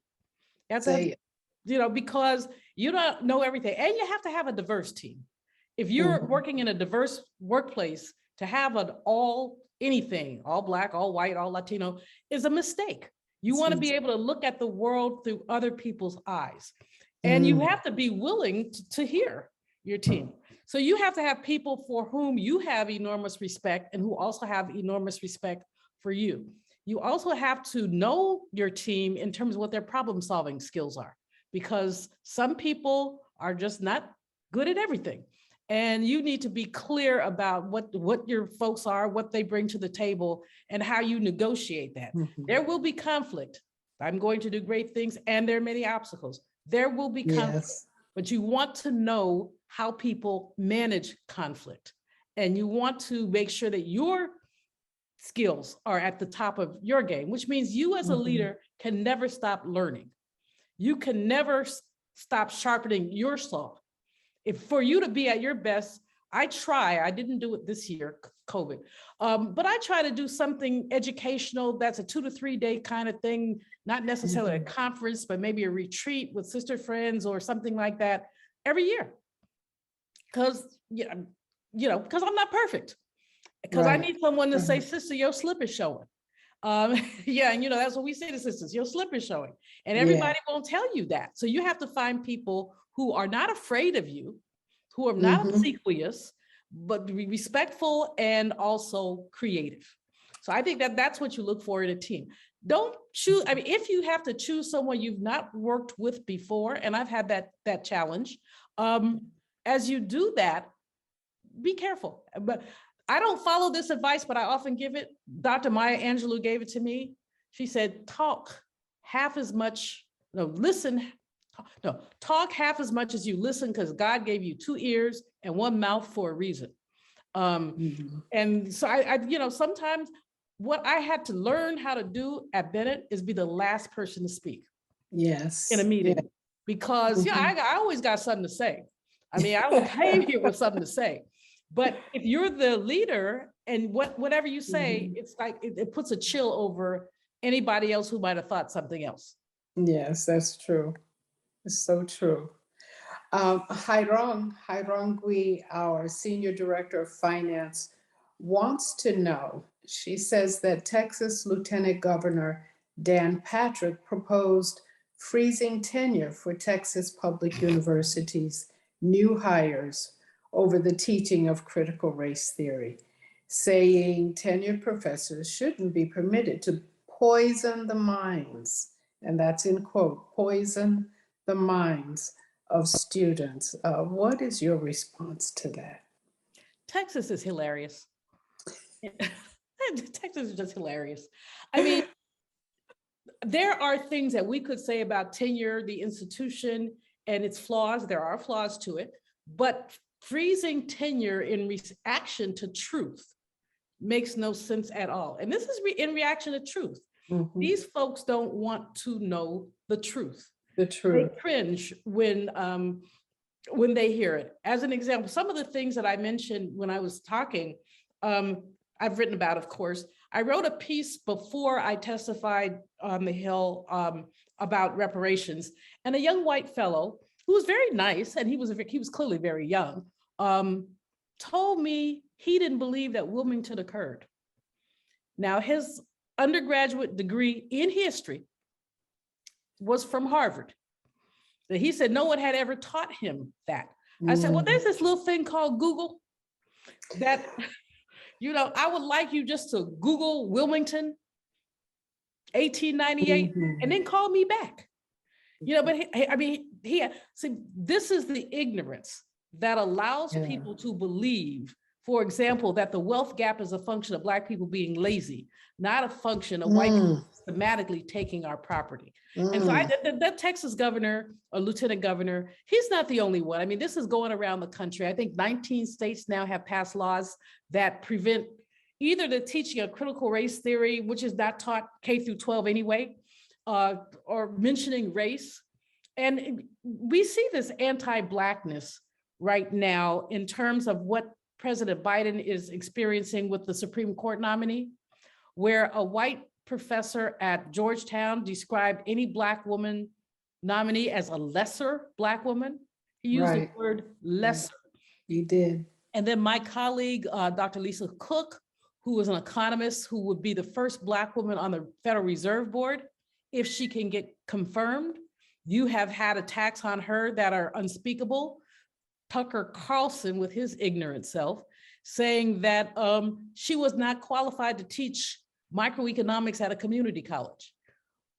That's because you don't know everything, and you have to have a diverse team. If you're working in a diverse workplace, to have an all Black, all white, all Latino is a mistake. You want to be able to look at the world through other people's eyes, and you have to be willing to hear your team. So you have to have people for whom you have enormous respect and who also have enormous respect for you. You also have to know your team in terms of what their problem solving skills are, because some people are just not good at everything. And you need to be clear about what your folks are, what they bring to the table, and how you negotiate that. There will be conflict. I'm going to do great things, and there are many obstacles. There will be conflict, but you want to know how people manage conflict. And you want to make sure that your skills are at the top of your game, which means you as a leader can never stop learning. You can never stop sharpening your saw. if for you to be at your best, I didn't do it this year, COVID, but I try to do something educational that's a 2 to 3 day kind of thing, not necessarily a conference, but maybe a retreat with sister friends or something like that every year. Because, because I'm not perfect. Because I need someone to say, sister, your slip is showing. Yeah, and that's what we say to sisters, your slip is showing. And everybody won't tell you that. So you have to find people who are not afraid of you, who are not obsequious, but be respectful and also creative. So I think that that's what you look for in a team. Don't choose, I mean, if you have to choose someone you've not worked with before, and I've had that challenge, as you do that, be careful. But I don't follow this advice, but I often give it. Dr. Maya Angelou gave it to me. She said, talk half as much, talk half as much as you listen, because God gave you 2 ears and 1 mouth for a reason. And so I sometimes what I had to learn how to do at Bennett is be the last person to speak. Yes. In a meeting, because I always got something to say. I mean, I came here with something to say. But if you're the leader and whatever you say, it's like it puts a chill over anybody else who might have thought something else. Yes, that's true. It's so true. Hiron Gui, our Senior Director of Finance, wants to know, she says that Texas Lieutenant Governor Dan Patrick proposed freezing tenure for Texas public universities, new hires over the teaching of critical race theory, saying tenured professors shouldn't be permitted to poison the minds, and that's in quote, poison the minds of students. What is your response to that? Texas is hilarious. Texas is just hilarious. I mean, there are things that we could say about tenure, the institution, and its flaws. There are flaws to it, but freezing tenure in reaction to truth makes no sense at all. And this is in reaction to truth. These folks don't want to know the truth. The truth. They cringe when they hear it. As an example, some of the things that I mentioned when I was talking, I've written about, of course. I wrote a piece before I testified on the Hill about reparations, and a young white fellow who was very nice, and he was clearly very young, told me he didn't believe that Wilmington occurred. Now, his undergraduate degree in history was from Harvard. He said no one had ever taught him that. I said, well, there's this little thing called Google that, I would like you just to Google Wilmington 1898 and then call me back. But this is the ignorance that allows people to believe, for example, that the wealth gap is a function of Black people being lazy, not a function of white people systematically taking our property. And so that Texas governor or lieutenant governor, he's not the only one. I mean, this is going around the country. I think 19 states now have passed laws that prevent either the teaching of critical race theory, which is not taught K through 12 anyway, or mentioning race. And we see this anti-Blackness right now in terms of what President Biden is experiencing with the Supreme Court nominee, where a white professor at Georgetown described any Black woman nominee as a lesser Black woman. He used the word lesser. He did. And then my colleague, Dr. Lisa Cook, who was an economist who would be the first Black woman on the Federal Reserve Board, if she can get confirmed. You have had attacks on her that are unspeakable. Tucker Carlson, with his ignorant self, saying that she was not qualified to teach microeconomics at a community college.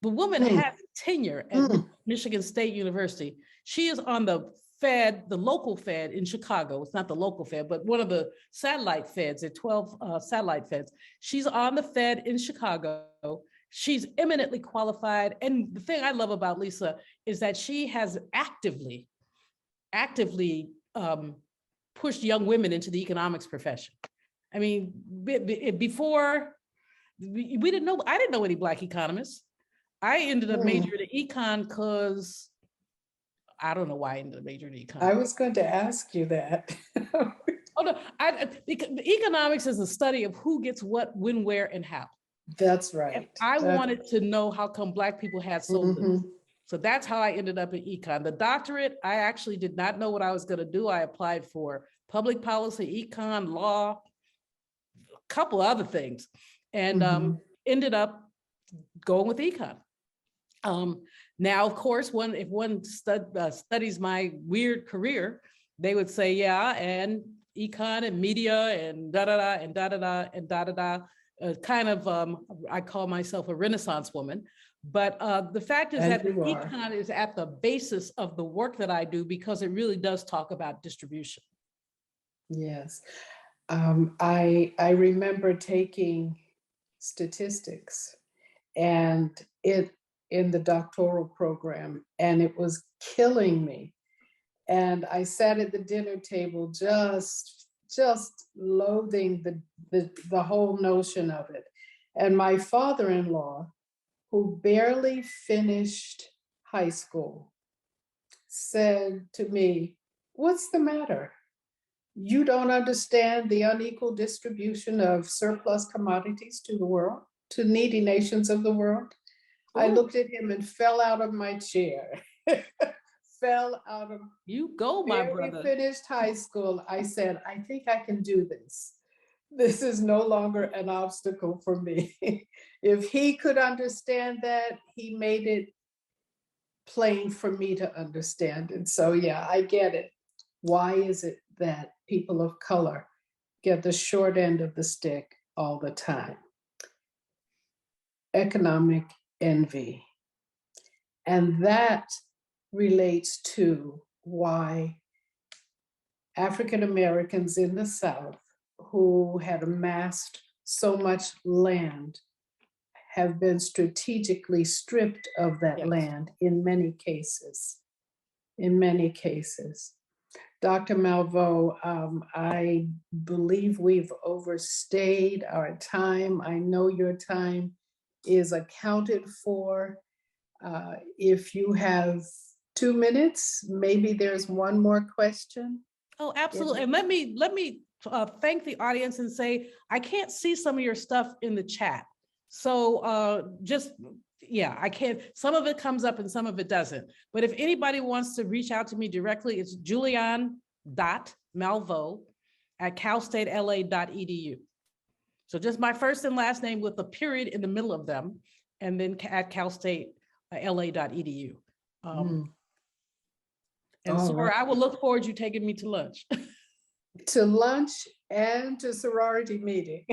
The woman has tenure at Michigan State University. She is on the Fed, the local Fed in Chicago. It's not the local Fed, but one of the satellite Feds, there are 12 satellite Feds. She's on the Fed in Chicago. She's eminently qualified. And the thing I love about Lisa is that she has actively pushed young women into the economics profession. I mean, before, I didn't know any Black economists. I ended up majoring in econ because I don't know why I ended up majoring in econ. I was going to ask you that. Oh no, because economics is the study of who gets what, when, where, and how. That's And right. I wanted to know how come Black people had so little. Mhm. So that's how I ended up in econ. The doctorate, I actually did not know what I was going to do. I applied for public policy, econ, law, a couple other things, and Mhm. ended up going with econ. Now, of course, if one studies my weird career, they would say, yeah, and econ and media and da da da and da da da and da da da. Kind of, I call myself a Renaissance woman. But the fact is And that the you are. econ is at the basis of the work that I do because it really does talk about distribution. Yes. I remember taking statistics and it in the doctoral program, and it was killing me. And I sat at the dinner table just loathing the whole notion of it. And my father-in-law, who barely finished high school, said to me, "What's the matter? You don't understand the unequal distribution of surplus commodities to the world, to needy nations of the world?" I Ooh. looked at him and fell out of my chair. Fell out of, You go, my barely brother. finished high school. I said, I think I can do this. This is no longer an obstacle for me. If he could understand that, he made it plain for me to understand. And so, yeah, I get it. Why is it that people of color get the short end of the stick all the time? Economic envy. And that relates to why African Americans in the South who had amassed so much land have been strategically stripped of that Yes. land in many cases. In many cases. Dr. Malveaux, I believe we've overstayed our time. I know your time is accounted for. If you have 2 minutes, maybe there's one more question. Oh, absolutely. And let me thank the audience and say, I can't see some of your stuff in the chat. So yeah, I can't, some of it comes up and some of it doesn't. But if anybody wants to reach out to me directly, it's julianne.malveaux@calstatela.edu. So just my first and last name with a period in the middle of them, and then at calstatela.edu. And All so right. I will look forward to you taking me to lunch. To lunch and to sorority meeting.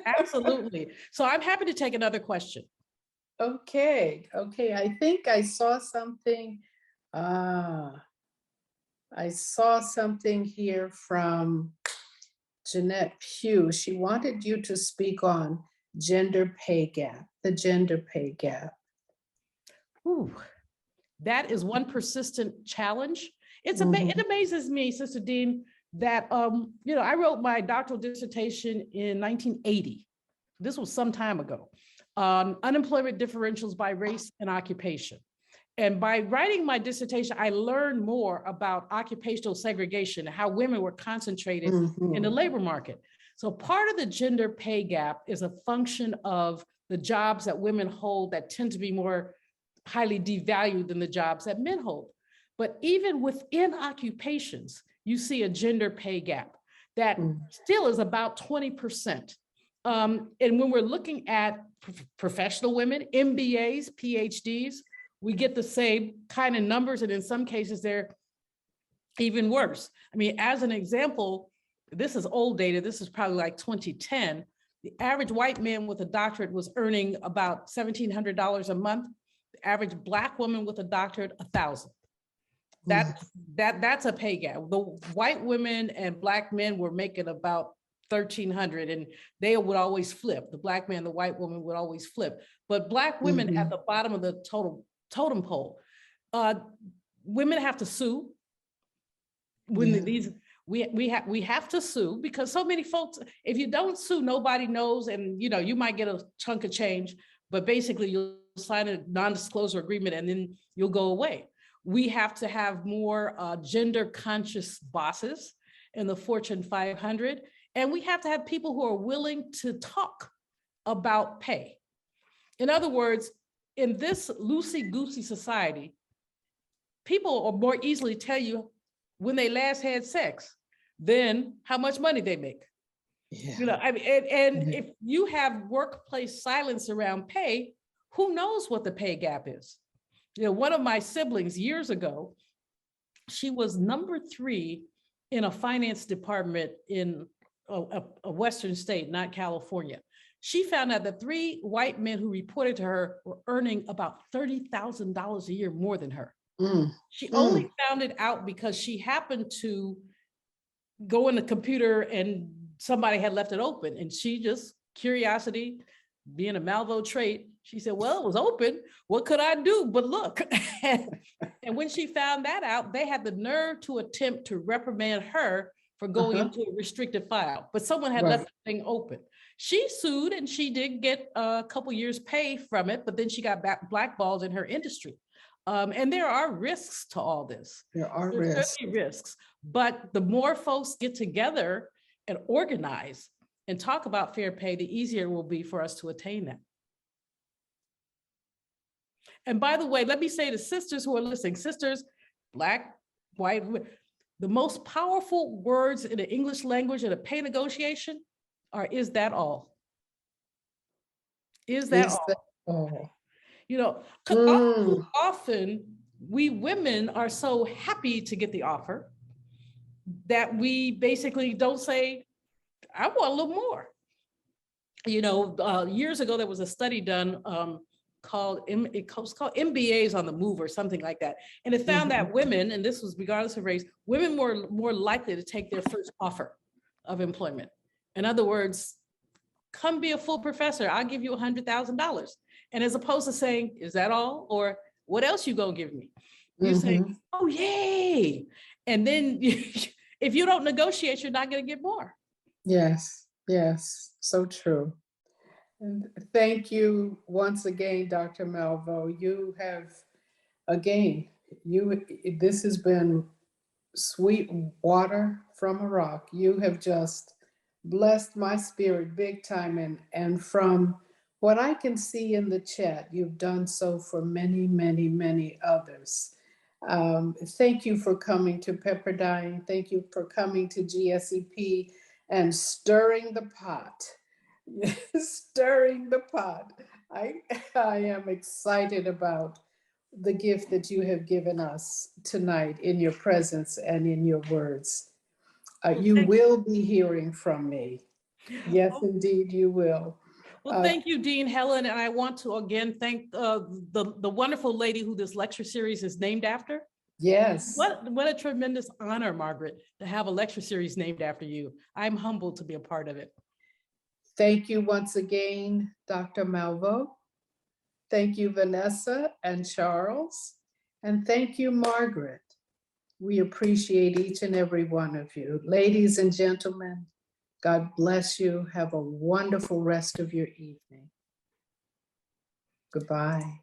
Absolutely. So I'm happy to take another question. Okay, I think I saw something. I saw something here from Jeanette Pugh. She wanted you to speak on gender pay gap, the gender pay gap. Ooh, that is one persistent challenge. It amazes me, Sister Dean, that I wrote my doctoral dissertation in 1980. This was some time ago. Unemployment differentials by race and occupation. And by writing my dissertation, I learned more about occupational segregation and how women were concentrated in the labor market. So part of the gender pay gap is a function of the jobs that women hold that tend to be more highly devalued than the jobs that men hold. But even within occupations, you see a gender pay gap that still is about 20%. And when we're looking at professional women, MBAs, PhDs, we get the same kind of numbers, and in some cases, they're even worse. I mean, as an example, this is old data, this is probably like 2010. The average white man with a doctorate was earning about $1,700 a month. The average Black woman with a doctorate, $1,000. That's a pay gap. The white women and Black men were making about 1,300, and they would always flip. The Black man, the white woman would always flip. But Black women at the bottom of the totem pole, women have to sue. When we have to sue, because so many folks, if you don't sue, nobody knows, and you might get a chunk of change, but basically you'll sign a non-disclosure agreement and then you'll go away. We have to have more gender conscious bosses in the Fortune 500. And we have to have people who are willing to talk about pay. In other words, in this loosey-goosey society, people will more easily tell you when they last had sex than how much money they make. Yeah. You know, I mean, and if you have workplace silence around pay, who knows what the pay gap is? You know, one of my siblings years ago, she was number 3 in a finance department in a Western state, not California. She found out that 3 white men who reported to her were earning about $30,000 a year more than her. She only found it out because she happened to go in the computer and somebody had left it open, and she just, curiosity, being a Malveaux trait, she said, well, it was open. What could I do but look? And when she found that out, they had the nerve to attempt to reprimand her for going into a restricted file, but someone had left the thing open. She sued and she did get a couple years pay from it, but then she got blackballed in her industry. And there are risks to all this. There's certainly risks, but the more folks get together and organize and talk about fair pay, the easier it will be for us to attain that. And by the way, let me say to sisters who are listening, sisters, Black, white, the most powerful words in the English language in a pay negotiation are, is that all? Is that all? You know, because often we women are so happy to get the offer that we basically don't say, I want a little more. You know, years ago, there was a study done called MBAs on the Move or something like that. And it found that women, and this was regardless of race, women were more likely to take their first offer of employment. In other words, come be a full professor, I'll give you $100,000. And as opposed to saying, is that all? Or what else you gonna give me? You say, oh, yay. And then if you don't negotiate, you're not gonna get more. Yes, yes, so true. And thank you once again, Dr. Malveaux. You have, again, this has been sweet water from a rock. You have just blessed my spirit big time. And from what I can see in the chat, you've done so for many, many, many others. Thank you for coming to Pepperdine. Thank you for coming to GSEP and stirring the pot. Stirring the pot. I am excited about the gift that you have given us tonight in your presence and in your words. You will be hearing from me. Yes, indeed, you will. Well, thank you, Dean Helen. And I want to again thank the wonderful lady who this lecture series is named after. Yes. What a tremendous honor, Margaret, to have a lecture series named after you. I'm humbled to be a part of it. Thank you once again, Dr. Malveaux. Thank you, Vanessa and Charles. And thank you, Margaret. We appreciate each and every one of you. Ladies and gentlemen, God bless you. Have a wonderful rest of your evening. Goodbye.